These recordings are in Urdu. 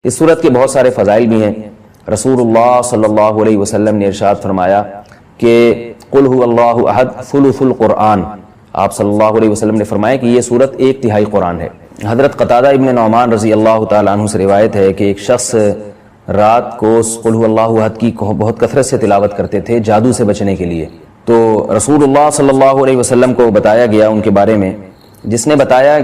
اس صورت کے بہت سارے فضائل بھی ہیں۔ رسول اللہ صلی اللہ علیہ وسلم نے ارشاد فرمایا کہ قل هو اللہ احد ثلث القرآن، آپ صلی اللہ علیہ وسلم نے فرمایا کہ یہ صورت 1/3 قرآن ہے۔ حضرت قتادہ ابن نعمان رضی اللہ تعالیٰ عنہ سے روایت ہے کہ ایک شخص رات کو قل هو اللہ احد کی بہت کثرت سے تلاوت کرتے تھے جادو سے بچنے کے لیے، تو رسول اللہ صلی اللہ علیہ وسلم کو بتایا گیا ان کے بارے میں، جس نے بتایا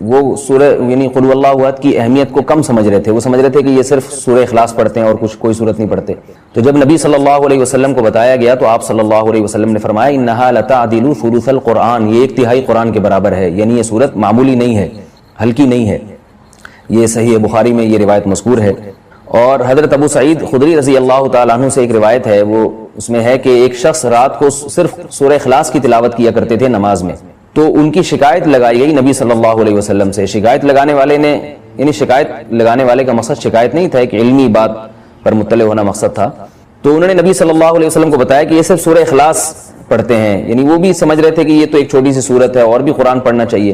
وہ سورہ یعنی قل هو اللہ احد کی اہمیت کو کم سمجھ رہے تھے، وہ سمجھ رہے تھے کہ یہ صرف سورہ اخلاص پڑھتے ہیں اور کوئی صورت نہیں پڑھتے۔ تو جب نبی صلی اللہ علیہ وسلم کو بتایا گیا تو آپ صلی اللہ علیہ وسلم نے فرمایا انہا لتعدل ثلث القرآن، یہ 1/3 قرآن کے برابر ہے، یعنی یہ صورت معمولی نہیں ہے، ہلکی نہیں ہے۔ یہ صحیح بخاری میں یہ روایت مذکور ہے۔ اور حضرت ابو سعید خدری رضی اللہ تعالیٰ عنہ سے ایک روایت ہے، وہ اس میں ہے کہ ایک شخص رات کو صرف سورہ اخلاص کی تلاوت کیا کرتے تھے نماز میں، تو ان کی شکایت لگائی گئی نبی صلی اللہ علیہ وسلم سے۔ شکایت لگانے والے نے یعنی شکایت لگانے والے کا مقصد شکایت نہیں تھا، ایک علمی بات پر مطلع ہونا مقصد تھا، تو انہوں نے نبی صلی اللہ علیہ وسلم کو بتایا کہ یہ صرف سورہ اخلاص پڑھتے ہیں، یعنی وہ بھی سمجھ رہے تھے کہ یہ تو ایک چھوٹی سی صورت ہے اور بھی قرآن پڑھنا چاہیے۔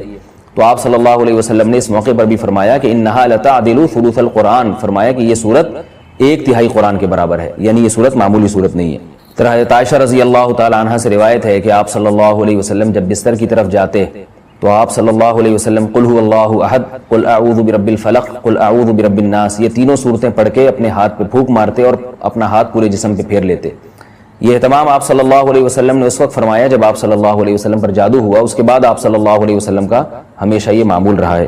تو آپ صلی اللہ علیہ وسلم نے اس موقع پر بھی فرمایا کہ انہا لتعدل ثلث القرآن، فرمایا کہ یہ صورت 1/3 قرآن کے برابر ہے، یعنی یہ صورت معمولی صورت نہیں ہے۔ پھر حضرت عائشہ رضی اللہ تعالی عنہا سے روایت ہے کہ آپ صلی اللہ علیہ وسلم جب بستر کی طرف جاتے تو آپ صلی اللہ علیہ وسلم قل هو اللہ احد، قل اعوذ برب الفلق، قل اعوذ برب الناس، یہ تینوں صورتیں پڑھ کے اپنے ہاتھ پہ پھونک مارتے اور اپنا ہاتھ پورے جسم پہ پھیر لیتے۔ یہ اہتمام آپ صلی اللہ علیہ وسلم نے اس وقت فرمایا جب آپ صلی اللہ علیہ وسلم پر جادو ہوا، اس کے بعد آپ صلی اللہ علیہ وسلم کا ہمیشہ یہ معمول رہا ہے۔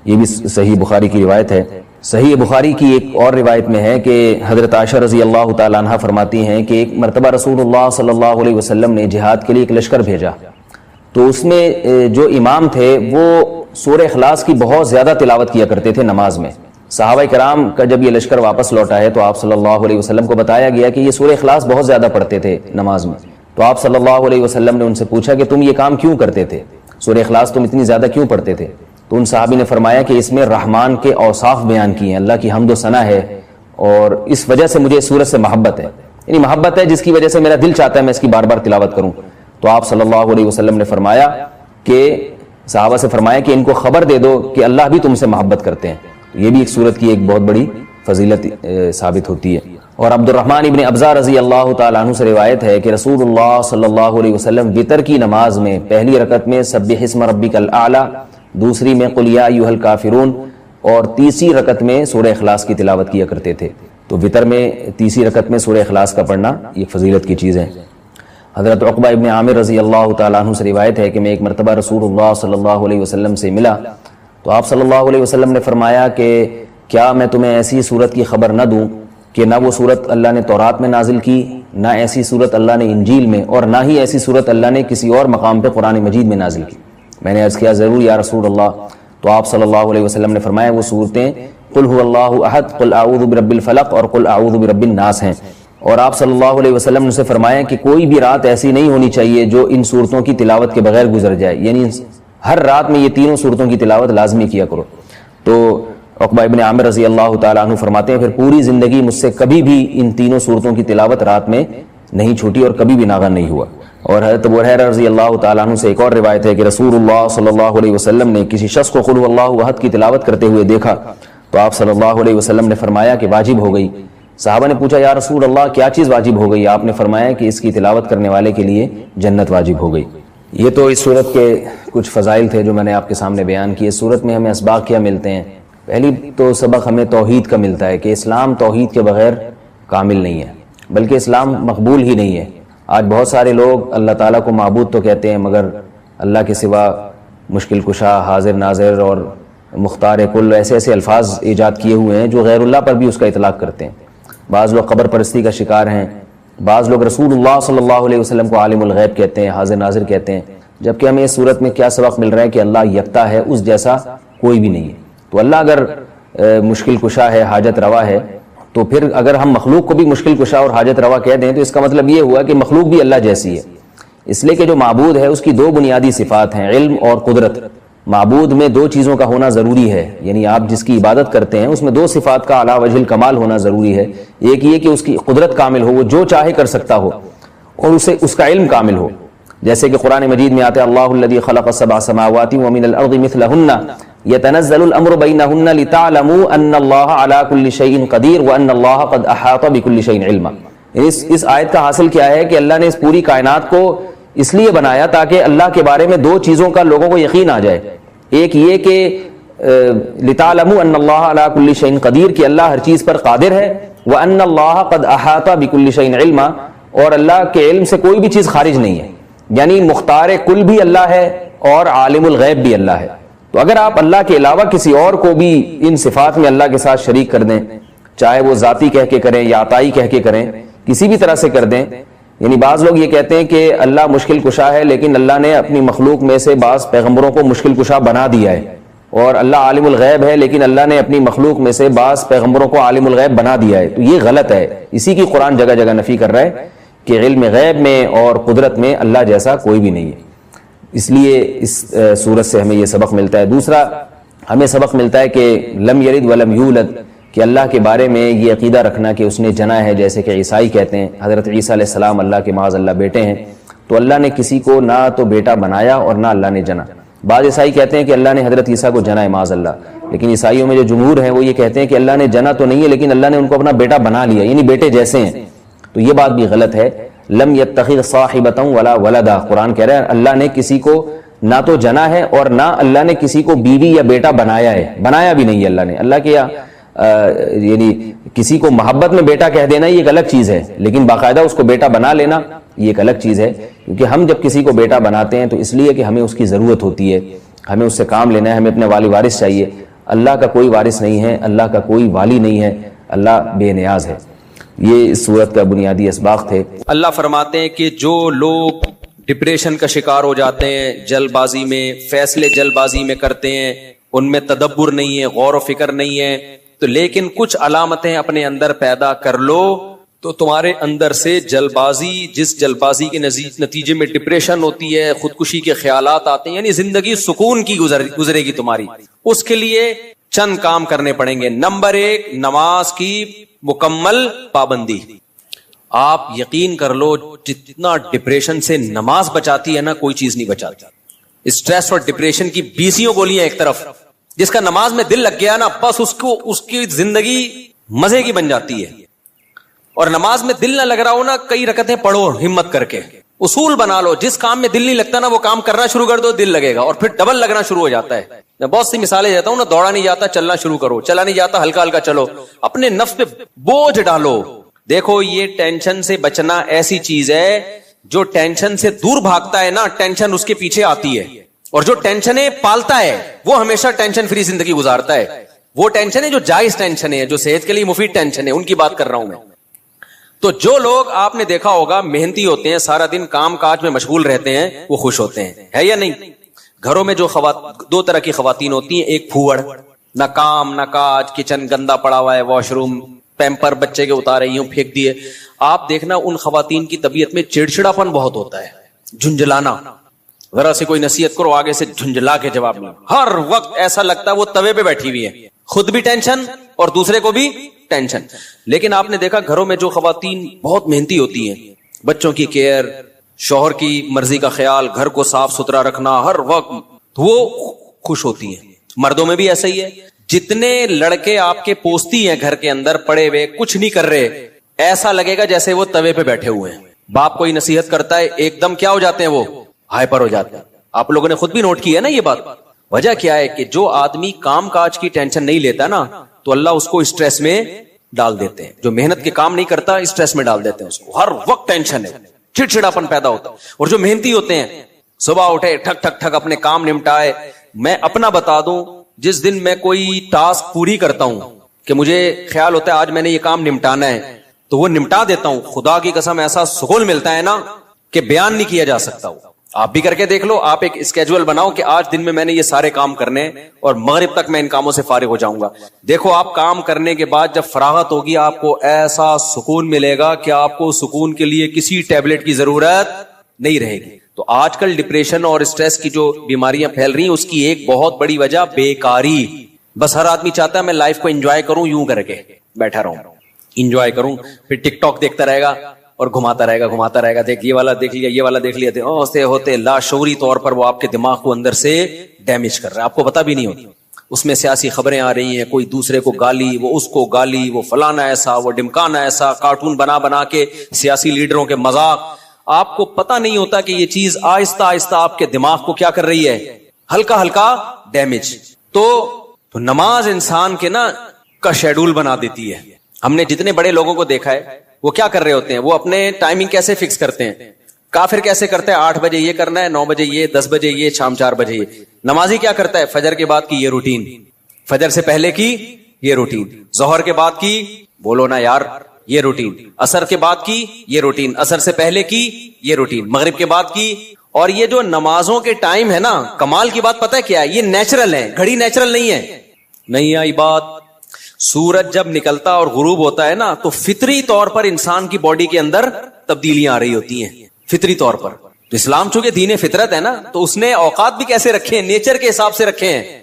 یہ بھی صحیح بخاری کی روایت ہے۔ صحیح بخاری کی ایک اور روایت میں ہے کہ حضرت عائشہ رضی اللہ تعالیٰ عنہ فرماتی ہیں کہ ایک مرتبہ رسول اللہ صلی اللہ علیہ وسلم نے جہاد کے لیے ایک لشکر بھیجا، تو اس میں جو امام تھے وہ سورہ اخلاص کی بہت زیادہ تلاوت کیا کرتے تھے نماز میں۔ صحابہ کرام کا جب یہ لشکر واپس لوٹا ہے تو آپ صلی اللہ علیہ وسلم کو بتایا گیا کہ یہ سورہ اخلاص بہت زیادہ پڑھتے تھے نماز میں۔ تو آپ صلی اللہ علیہ وسلم نے ان سے پوچھا کہ تم یہ کام کیوں کرتے تھے، سورہ اخلاص تم اتنی زیادہ کیوں پڑھتے تھے؟ تو ان صحابی نے فرمایا کہ اس میں رحمان کے اوصاف بیان کیے ہیں، اللہ کی حمد و ثنا ہے، اور اس وجہ سے مجھے اس سورت سے محبت ہے، یعنی محبت ہے جس کی وجہ سے میرا دل چاہتا ہے میں اس کی بار بار تلاوت کروں۔ تو آپ صلی اللہ علیہ وسلم نے فرمایا کہ صحابہ سے فرمایا کہ ان کو خبر دے دو کہ اللہ بھی تم سے محبت کرتے ہیں۔ یہ بھی ایک صورت کی ایک بہت بڑی فضیلت ثابت ہوتی ہے۔ اور عبد الرحمن ابن ابزہ رضی اللہ تعالیٰ عنہ سے روایت ہے کہ رسول اللہ صلی اللہ علیہ وسلم وتر کی نماز میں پہلی رکعت میں سبح اسم ربک الاعلی، دوسری میں قل یا ایھا الکافرون، اور تیسری رکعت میں سورہ اخلاص کی تلاوت کیا کرتے تھے۔ تو وتر میں تیسری رکعت میں سورہ اخلاص کا پڑھنا یہ فضیلت کی چیز ہے۔ حضرت عقبہ ابن عامر رضی اللہ تعالیٰ عنہ سے روایت ہے کہ میں ایک مرتبہ رسول اللہ صلی اللہ علیہ وسلم سے ملا تو آپ صلی اللہ علیہ وسلم نے فرمایا کہ کیا میں تمہیں ایسی صورت کی خبر نہ دوں کہ نہ وہ صورت اللہ نے تورات میں نازل کی، نہ ایسی صورت اللہ نے انجیل میں، اور نہ ہی ایسی صورت اللہ نے کسی اور مقام پہ قرآن مجید میں نازل کی؟ میں نے عرض کیا ضرور یا رسول اللہ۔ تو آپ صلی اللہ علیہ وسلم نے فرمایا وہ صورتیں قل هو اللہ احد، قل اعوذ برب الفلق اور قل اعوذ برب الناس ہیں۔ اور آپ صلی اللہ علیہ وسلم نے اسے فرمایا کہ کوئی بھی رات ایسی نہیں ہونی چاہیے جو ان صورتوں کی تلاوت کے بغیر گزر جائے، یعنی ہر رات میں یہ تینوں صورتوں کی تلاوت لازمی کیا کرو۔ تو عقبہ ابن عامر رضی اللہ تعالیٰ عنہ فرماتے ہیں پھر پوری زندگی مجھ سے کبھی بھی ان تینوں صورتوں کی تلاوت رات میں نہیں چھوٹی اور کبھی بھی ناغا نہیں ہوا۔ اور حضرت ابو ہریرہ رضی اللہ تعالیٰ عنہ سے ایک اور روایت ہے کہ رسول اللہ صلی اللہ علیہ وسلم نے کسی شخص کو قل هو اللہ احد کی تلاوت کرتے ہوئے دیکھا تو آپ صلی اللہ علیہ وسلم نے فرمایا کہ واجب ہو گئی۔ صحابہ نے پوچھا یا رسول اللہ کیا چیز واجب ہو گئی؟ آپ نے فرمایا کہ اس کی تلاوت کرنے والے کے لیے جنت واجب ہو گئی۔ یہ تو اس صورت کے کچھ فضائل تھے جو میں نے آپ کے سامنے بیان کیے۔ اس صورت میں ہمیں اسباق کیا ملتے ہیں؟ پہلی تو سبق ہمیں توحید کا ملتا ہے کہ اسلام توحید کے بغیر کامل نہیں ہے، بلکہ اسلام مقبول ہی نہیں ہے۔ آج بہت سارے لوگ اللہ تعالیٰ کو معبود تو کہتے ہیں مگر اللہ کے سوا مشکل کشا، حاضر ناظر اور مختار کل ایسے ایسے الفاظ ایجاد کیے ہوئے ہیں جو غیر اللہ پر بھی اس کا اطلاق کرتے ہیں۔ بعض لوگ قبر پرستی کا شکار ہیں، بعض لوگ رسول اللہ صلی اللہ علیہ وسلم کو عالم الغیب کہتے ہیں، حاضر ناظر کہتے ہیں، جبکہ ہمیں اس صورت میں کیا سبق مل رہا ہے کہ اللہ یکتا ہے، اس جیسا کوئی بھی نہیں ہے۔ تو اللہ اگر مشکل کشا ہے، حاجت روا ہے، تو پھر اگر ہم مخلوق کو بھی مشکل کشا اور حاجت روا کہہ دیں تو اس کا مطلب یہ ہوا کہ مخلوق بھی اللہ جیسی ہے۔ اس لیے کہ جو معبود ہے اس کی دو بنیادی صفات ہیں، علم اور قدرت۔ معبود میں دو چیزوں کا ہونا ضروری ہے، یعنی آپ جس کی عبادت کرتے ہیں اس میں دو صفات کا اعلیٰ وجہ الکمال ہونا ضروری ہے۔ ایک یہ کہ اس کی قدرت کامل ہو، وہ جو چاہے کر سکتا ہو، اور اسے اس کا علم کامل ہو۔ جیسے کہ قرآن مجید میں آتے اللہ الذی خلق السبع سماوات ومن الارض مثلہن یتنزل الامر بینہن لتعلموا ان اللہ علی کل شیء قدیر وان اللہ قد احاط بکل شیء علما. اس آیت کا حاصل کیا ہے کہ اللہ نے اس پوری کائنات کو اس لیے بنایا تاکہ اللہ کے بارے میں دو چیزوں کا لوگوں کو یقین آ جائے. ایک یہ کہ لتعلموا ان اللہ علی کل شیء قدیر، کہ اللہ ہر چیز پر قادر ہے، وان اللہ قد احاط بکل شیء علما، اور اللہ کے علم سے کوئی بھی چیز خارج نہیں ہے. یعنی مختار کل بھی اللہ ہے اور عالم الغیب بھی اللہ ہے. تو اگر آپ اللہ کے علاوہ کسی اور کو بھی ان صفات میں اللہ کے ساتھ شریک کر دیں، چاہے وہ ذاتی کہہ کے کریں یا عطائی کہہ کے کریں، کسی بھی طرح سے کر دیں. یعنی بعض لوگ یہ کہتے ہیں کہ اللہ مشکل کشا ہے، لیکن اللہ نے اپنی مخلوق میں سے بعض پیغمبروں کو مشکل کشا بنا دیا ہے، اور اللہ عالم الغیب ہے لیکن اللہ نے اپنی مخلوق میں سے بعض پیغمبروں کو عالم الغیب بنا دیا ہے. تو یہ غلط ہے. اسی کی قرآن جگہ جگہ نفی کر رہا ہے کہ علم غیب میں اور قدرت میں اللہ جیسا کوئی بھی نہیں ہے. اس لیے اس صورت سے ہمیں یہ سبق ملتا ہے. دوسرا ہمیں سبق ملتا ہے کہ لم یلد ولم یولد، کہ اللہ کے بارے میں یہ عقیدہ رکھنا کہ اس نے جنا ہے، جیسے کہ عیسائی کہتے ہیں حضرت عیسیٰ علیہ السلام اللہ کے معاذ اللہ بیٹے ہیں. تو اللہ نے کسی کو نہ تو بیٹا بنایا اور نہ اللہ نے جنا. بعض عیسائی کہتے ہیں کہ اللہ نے حضرت عیسیٰ کو جنا ہے معاذ اللہ، لیکن عیسائیوں میں جو جمہور ہیں وہ یہ کہتے ہیں کہ اللہ نے جنا تو نہیں ہے لیکن اللہ نے ان کو اپنا بیٹا بنا لیا، یعنی بیٹے جیسے ہیں. تو یہ بات بھی غلط ہے. لم یتخذ صاحبۃ ولا ولدا، قرآن کہہ رہا ہے اللہ نے کسی کو نہ تو جنا ہے اور نہ اللہ نے کسی کو بیوی یا بیٹا بنایا ہے. بنایا بھی نہیں ہے اللہ نے. اللہ کے یعنی کسی کو محبت میں بیٹا کہہ دینا یہ ایک الگ چیز ہے، لیکن باقاعدہ اس کو بیٹا بنا لینا یہ ایک الگ چیز ہے. کیونکہ ہم جب کسی کو بیٹا بناتے ہیں تو اس لیے کہ ہمیں اس کی ضرورت ہوتی ہے، ہمیں اس سے کام لینا ہے، ہمیں اپنے والی وارث چاہیے. اللہ کا کوئی وارث نہیں ہے، اللہ کا کوئی والی نہیں ہے، اللہ بے نیاز ہے. یہ اس صورت کا بنیادی اسباق تھے. اللہ فرماتے ہیں کہ جو لوگ ڈپریشن کا شکار ہو جاتے ہیں، جلد بازی میں فیصلے جلد بازی میں کرتے ہیں، ان میں تدبر نہیں ہے، غور و فکر نہیں ہے، تو لیکن کچھ علامتیں اپنے اندر پیدا کر لو تو تمہارے اندر سے جلد بازی، جس جلد بازی کے نتیجے میں ڈپریشن ہوتی ہے، خودکشی کے خیالات آتے ہیں، یعنی زندگی سکون کی گزرے گی تمہاری. اس کے لیے چند کام کرنے پڑیں گے. نمبر 1، نماز کی مکمل پابندی. آپ یقین کر لو جتنا ڈپریشن سے نماز بچاتی ہے نا، کوئی چیز نہیں بچاتی. اسٹریس اور ڈپریشن کی 20 گولیاں ایک طرف، جس کا نماز میں دل لگ گیا نا بس اس کی زندگی مزے کی بن جاتی ہے. اور نماز میں دل نہ لگ رہا ہو نا، کئی رکعتیں پڑھو ہمت کر کے. اصول بنا لو، جس کام میں دل نہیں لگتا نا وہ کام کرنا شروع کر دو، دل لگے گا، اور پھر ڈبل لگنا شروع ہو جاتا ہے. میں بہت سی مثالیں دیتا ہوں نا، دوڑا نہیں جاتا چلنا شروع کرو، چلا نہیں جاتا ہلکا ہلکا چلو، اپنے نفس پہ بوجھ ڈالو. دیکھو یہ ٹینشن سے بچنا ایسی چیز ہے جو ٹینشن سے دور بھاگتا ہے نا، ٹینشن اس کے پیچھے آتی ہے، اور جو ٹینشنیں پالتا ہے وہ ہمیشہ ٹینشن فری زندگی گزارتا ہے. وہ ٹینشن ہے جو جائز ٹینشن ہے، جو صحت کے لیے مفید ٹینشن ہے، ان کی بات کر رہا ہوں میں. تو جو لوگ آپ نے دیکھا ہوگا محنتی ہوتے ہیں، سارا دن کام کاج میں مشغول رہتے ہیں، وہ خوش ہوتے ہیں، ہے یا نہیں؟ گھروں میں جو دو طرح کی خواتین ہوتی ہیں، ایک پھوڑ، نہ کام نہ کاج، کچن گندا پڑا ہوا ہے، واش روم پیمپر بچے کے اتارے یوں پھینک دیے. آپ دیکھنا ان خواتین کی طبیعت میں چڑچڑاپن بہت ہوتا ہے، جھنجھلانا. ذرا سے کوئی نصیحت کرو آگے سے جھنجھلا کے جواب میں، ہر وقت ایسا لگتا ہے وہ توے پہ بیٹھی ہوئی ہے، خود بھی ٹینشن اور دوسرے کو بھی ٹینشن. لیکن آپ نے دیکھا گھروں میں جو خواتین بہت محنتی ہوتی ہیں، بچوں کی کیئر، شوہر کی مرضی کا خیال، گھر کو صاف ستھرا رکھنا ہر وقت، وہ خوش ہوتی ہیں. مردوں میں بھی ایسا ہی ہے. جتنے لڑکے آپ کے پوستی ہیں گھر کے اندر پڑے ہوئے کچھ نہیں کر رہے، ایسا لگے گا جیسے وہ توے پہ بیٹھے ہوئے ہیں. باپ کوئی نصیحت کرتا ہے ایک دم کیا ہو جاتے ہیں، وہ ہائپر ہو جاتے ہیں. آپ لوگوں نے خود بھی نوٹ کیا ہے نا یہ بات. وجہ کیا ہے کہ جو آدمی کام کاج کی ٹینشن نہیں لیتا نا تو اللہ اس کو اسٹریس میں ڈال دیتے ہیں. جو محنت کے کام نہیں کرتا اسٹریس میں ڈال دیتے ہیں اس کو، ہر وقت ٹینشن ہے، چڑچڑاپن پیدا ہوتا ہے. اور جو محنتی ہوتے ہیں صبح اٹھے ٹھک ٹھک ٹھک اپنے کام نمٹائے. میں اپنا بتا دوں، جس دن میں کوئی ٹاسک پوری کرتا ہوں کہ مجھے خیال ہوتا ہے آج میں نے یہ کام نمٹانا ہے تو وہ نمٹا دیتا ہوں. خدا کی قسم ایسا سکون ملتا ہے نا کہ بیان نہیں کیا جا سکتا. آپ بھی کر کے دیکھ لو. آپ ایک اسکیجول بناؤ کہ آج دن میں میں نے یہ سارے کام کرنے اور مغرب تک میں ان کاموں سے فارغ ہو جاؤں گا. دیکھو آپ کام کرنے کے بعد جب فراغت ہوگی آپ کو ایسا سکون ملے گا کہ آپ کو سکون کے لیے کسی ٹیبلٹ کی ضرورت نہیں رہے گی. تو آج کل ڈپریشن اور اسٹریس کی جو بیماریاں پھیل رہی ہیں اس کی ایک بہت بڑی وجہ بیکاری. بس ہر آدمی چاہتا ہے میں لائف کو انجوائے کروں، یوں کر کے بیٹھا رہوں، انجوائے کروں، پھر ٹک ٹاک دیکھتا رہے گا، اور گھماتا رہے گا, دیکھ یہ والا دیکھ لیا, یہ والا دیکھ لیا, ہوتے ہوتے لاشعوری طور پر وہ آپ کے دماغ کو اندر سے ڈیمیج کر رہا ہے, آپ کو پتا بھی نہیں ہوتا. اس میں سیاسی خبریں آ رہی ہیں, کوئی دوسرے کو گالی, وہ اس کو گالی, وہ فلانا ایسا, وہ ڈمکانا ایسا, کارٹون بنا کے سیاسی لیڈروں کے مذاق. آپ کو پتا نہیں ہوتا کہ یہ چیز آہستہ آہستہ آپ کے دماغ کو کیا کر رہی ہے, ہلکا ہلکا ڈیمیج. تو نماز انسان کے نا کا شیڈول بنا دیتی ہے. ہم نے جتنے بڑے لوگوں کو دیکھا ہے وہ کیا کر رہے ہوتے ہیں, وہ اپنے ٹائمنگ کیسے فکس کرتے ہیں. کافر کیسے کرتے ہیں, 8 بجے یہ کرنا ہے, 9 بجے یہ, 10 بجے یہ, شام 4 بجے یہ. نمازی کیا کرتا ہے, فجر کے بعد کی یہ روٹین, فجر سے پہلے کی یہ روٹین, ظہر کے بعد کی, بولو نا یار, یہ روٹین, عصر کے بعد کی یہ روٹین, عصر سے پہلے کی یہ روٹین, مغرب کے بعد کی. اور یہ جو نمازوں کے ٹائم ہے نا, کمال کی بات پتہ ہے کیا ہے, یہ نیچرل ہے, گھڑی نیچرل نہیں ہے. نہیں آئی بات. سورج جب نکلتا اور غروب ہوتا ہے نا, تو فطری طور پر انسان کی باڈی کے اندر تبدیلیاں آ رہی ہوتی ہیں, فطری طور پر. تو اسلام چونکہ دین فطرت ہے نا, تو اس نے اوقات بھی کیسے رکھے ہیں, نیچر کے حساب سے رکھے ہیں.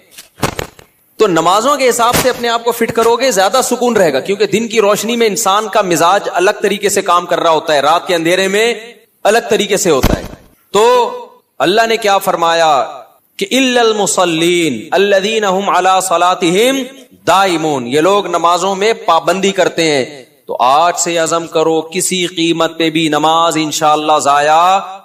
تو نمازوں کے حساب سے اپنے آپ کو فٹ کرو گے, زیادہ سکون رہے گا, کیونکہ دن کی روشنی میں انسان کا مزاج الگ طریقے سے کام کر رہا ہوتا ہے, رات کے اندھیرے میں الگ طریقے سے ہوتا ہے. تو اللہ نے کیا فرمایا کہ الا المصلین الذین هم علی صلاتهم دائمون, یہ لوگ نمازوں میں پابندی کرتے ہیں. تو آج سے عزم کرو کسی قیمت پہ بھی نماز انشاءاللہ ضائع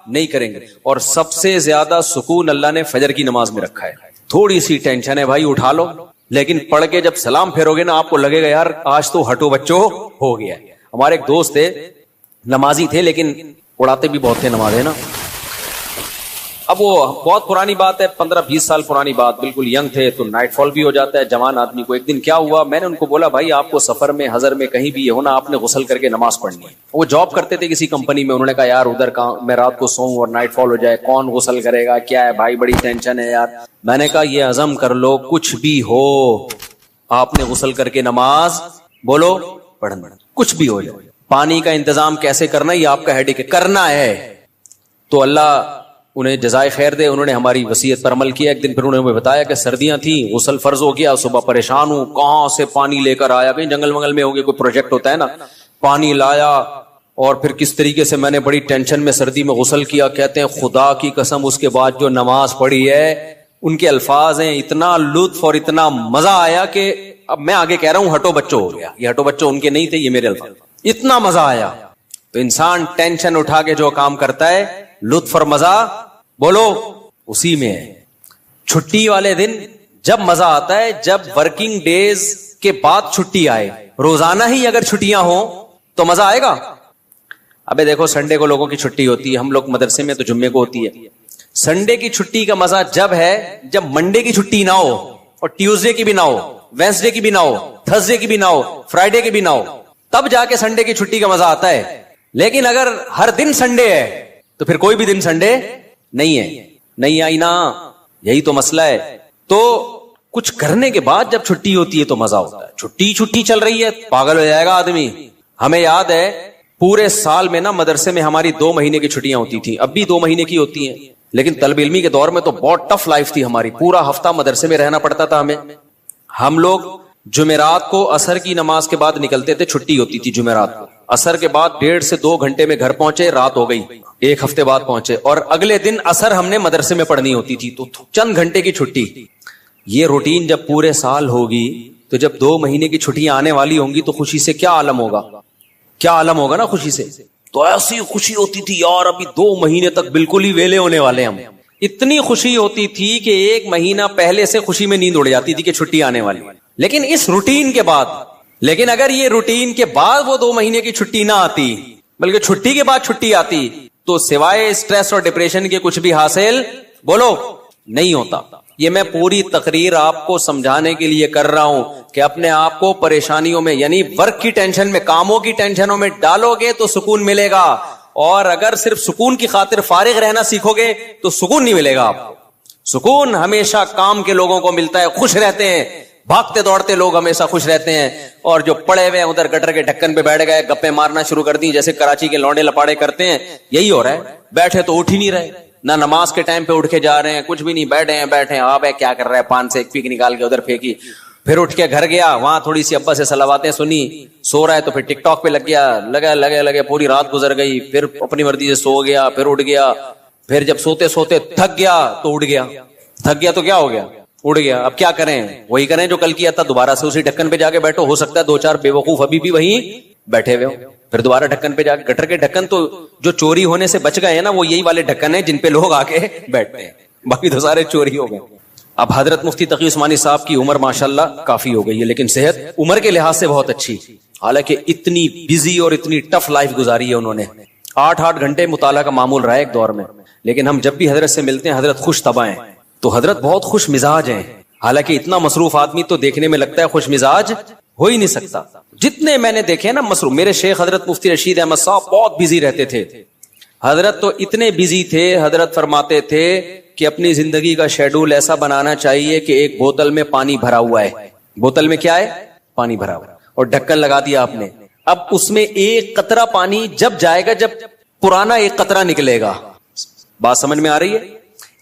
نہیں کریں گے. اور سب سے زیادہ سکون اللہ نے فجر کی نماز میں رکھا ہے. تھوڑی سی ٹینشن ہے بھائی, اٹھا لو, لیکن پڑھ کے جب سلام پھیرو گے نا, آپ کو لگے گا یار آج تو ہٹو بچو ہو گیا. ہمارے ایک دوست تھے, نمازی تھے, لیکن اڑاتے بھی بہت تھے نمازیں نا. اب وہ بہت پرانی بات ہے, 15-20 سال پرانی بات, بالکل ینگ تھے, تو نائٹ فال بھی ہو جاتا ہے جوان آدمی کو. ایک دن کیا ہوا, میں نے ان کو بولا بھائی آپ کو سفر میں, حضر میں, کہیں بھی یہ ہونا, آپ نے غسل کر کے نماز پڑھنی ہے. وہ جاب کرتے تھے کسی کمپنی میں, انہوں نے کہا یار ادھر کہاں میں رات کو سوؤں اور نائٹ فال ہو جائے, کون غسل کرے گا, کیا ہے بھائی, بڑی ٹینشن ہے یار. میں نے کہا یہ عزم کر لو, کچھ بھی ہو آپ نے غسل کر کے نماز بولو پڑھنا, کچھ بھی ہو جائے. پانی کا انتظام کیسے کرنا یہ آپ کا ہیڈک ہے, کرنا ہے. تو اللہ انہیں جزائے خیر دے, انہوں نے ہماری وصیت پر عمل کیا. ایک دن پھر انہوں نے ہمیں بتایا کہ سردیاں تھیں, غسل فرض ہو گیا, صبح پریشان ہوں, کہاں سے پانی لے کر آیا, کہیں جنگل منگل میں ہو گیا, کوئی پروجیکٹ ہوتا ہے نا, پانی لایا, اور پھر کس طریقے سے میں نے بڑی ٹینشن میں سردی میں غسل کیا. کہتے ہیں خدا کی قسم اس کے بعد جو نماز پڑھی ہے, ان کے الفاظ ہیں, اتنا لطف اور اتنا مزہ آیا کہ اب میں آگے کہہ رہا ہوں ہٹو بچوں ہو گیا. یہ ہٹو بچوں ان کے نہیں تھے, یہ میرے الفاظ. اتنا مزہ آیا. تو انسان ٹینشن اٹھا کے جو کام کرتا ہے, لطف اور مزہ بولو اسی میں ہے. چھٹی والے دن جب مزہ آتا ہے, جب ورکنگ ڈیز کے بعد چھٹی آئے. روزانہ ہی اگر چھٹیاں ہوں تو مزہ آئے گا. ابے دیکھو سنڈے کو لوگوں کی چھٹی ہوتی ہے, ہم لوگ مدرسے میں تو جمعے کو ہوتی ہے. سنڈے کی چھٹی کا مزہ جب ہے جب منڈے کی چھٹی نہ ہو, اور ٹیوزڈے کی بھی نہ ہو, وینسڈے کی بھی نہ ہو, تھرسڈے کی بھی نہ ہو, فرائیڈے کی بھی نہ ہو, تب جا کے سنڈے کی چھٹی کا مزہ آتا ہے. لیکن اگر ہر دن سنڈے ہے تو پھر کوئی بھی دن سنڈے نہیں ہے. نہیں آئی نا, یہی تو مسئلہ ہے. تو کچھ کرنے کے بعد جب چھٹی ہوتی ہے تو مزہ ہوتا ہے. چھٹی چل رہی ہے, پاگل ہو جائے گا آدمی. ہمیں یاد ہے پورے سال میں نا مدرسے میں ہماری 2 مہینے کی چھٹیاں ہوتی تھی, اب بھی 2 مہینے کی ہوتی ہیں. لیکن طلب علمی کے دور میں تو بہت ٹف لائف تھی ہماری, پورا ہفتہ مدرسے میں رہنا پڑتا تھا ہمیں. ہم لوگ جمعرات کو عصر کی نماز کے بعد نکلتے تھے, چھٹی ہوتی تھی جمعرات کو, عصر کے بعد 1.5 سے 2 گھنٹے میں گھر پہنچے, رات ہو گئی, 1 ہفتے بعد پہنچے, اور اگلے دن عصر ہم نے مدرسے میں پڑھنی ہوتی تھی, تو چند گھنٹے کی چھٹی. یہ روٹین جب پورے سال ہوگی تو جب 2 مہینے کی چھٹیاں آنے والی ہوں گی تو خوشی سے کیا عالم ہوگا, کیا عالم ہوگا نا خوشی سے. تو ایسی خوشی ہوتی تھی یار, ابھی 2 مہینے تک بالکل ہی ویلے ہونے والے ہم. اتنی خوشی ہوتی تھی کہ 1 مہینہ پہلے سے خوشی میں نیند اڑ جاتی تھی کہ چھٹی آنے والی. لیکن اس روٹین کے بعد, لیکن اگر یہ روٹین کے بعد وہ 2 مہینے کی چھٹی نہ آتی, بلکہ چھٹی کے بعد چھٹی آتی, تو سوائے اسٹریس اور ڈپریشن کے کچھ بھی حاصل بولو نہیں ہوتا. یہ میں پوری تقریر آپ کو سمجھانے کے لیے کر رہا ہوں کہ اپنے آپ کو پریشانیوں میں, یعنی ورک کی ٹینشن میں, کاموں کی ٹینشنوں میں ڈالو گے تو سکون ملے گا, اور اگر صرف سکون کی خاطر فارغ رہنا سیکھو گے تو سکون نہیں ملے گا آپ کو. سکون ہمیشہ کام کے لوگوں کو ملتا ہے, خوش رہتے ہیں, بھاگتے دوڑتے لوگ ہمیشہ خوش رہتے ہیں. اور جو پڑے ہوئے ہیں ادھر گٹر کے ڈھکن پہ بیٹھ گئے, گپے مارنا شروع کر دی جیسے کراچی کے لونڈے لپاڑے کرتے ہیں, یہی ہو رہا ہے. بیٹھے تو اٹھ ہی نہیں رہے, نہ نماز کے ٹائم پہ اٹھ کے جا رہے ہیں, کچھ بھی نہیں, بیٹھے ہیں. آپ کیا کر رہے ہیں, پان سے ایک پیک نکال کے ادھر پھینکی, پھر اٹھ کے گھر گیا, وہاں تھوڑی سی ابا سے صلواتیں سنی, سو رہا ہے تو پھر ٹک ٹاک پہ لگ گیا, لگے پوری رات گزر گئی. پھر اپنی مرضی سے سو گیا, پھر اٹھ گیا, پھر جب سوتے سوتے تھک گیا تو اٹھ گیا. تھک گیا تو کیا ہو گیا, اڑ گیا. اب کیا کریں, وہی کریں جو کل کیا تھا, دوبارہ سے اسی ڈھکن پہ جا کے بیٹھو. ہو سکتا ہے 2-4 بے وقوف ابھی بھی وہیں بیٹھے ہوئے ہو, پھر دوبارہ ڈھکن پہ جا کے. گٹر کے ڈھکن تو جو چوری ہونے سے بچ گئے ہیں نا, وہ یہی والے ڈھکن ہیں جن پہ لوگ آ کے بیٹھتے ہیں, باقی تو سارے چوری ہو گئے. اب حضرت مفتی تقی عثمانی صاحب کی عمر ماشاءاللہ کافی ہو گئی ہے, لیکن صحت عمر کے لحاظ سے بہت اچھی, حالانکہ اتنی بزی اور اتنی ٹف لائف گزاری ہے انہوں نے. 8 گھنٹے مطالعہ کا معمول رہا ہے ایک دور میں, لیکن ہم جب بھی حضرت سے ملتے ہیں حضرت خوش طبع ہیں. تو حضرت بہت خوش مزاج ہیں, حالانکہ اتنا مصروف آدمی تو دیکھنے میں لگتا ہے خوش مزاج ہو ہی نہیں سکتا. جتنے میں نے دیکھے نا مصروف, میرے شیخ حضرت مفتی رشید احمد صاحب بہت بزی رہتے تھے. حضرت تو اتنے بزی تھے, حضرت فرماتے تھے کہ اپنی زندگی کا شیڈول ایسا بنانا چاہیے کہ ایک بوتل میں پانی بھرا ہوا ہے, بوتل میں کیا ہے, پانی بھرا ہوا, اور ڈھکن لگا دیا آپ نے. اب اس میں ایک قطرہ پانی جب جائے گا جب پرانا ایک قطرہ نکلے گا. بات سمجھ میں آ رہی ہے؟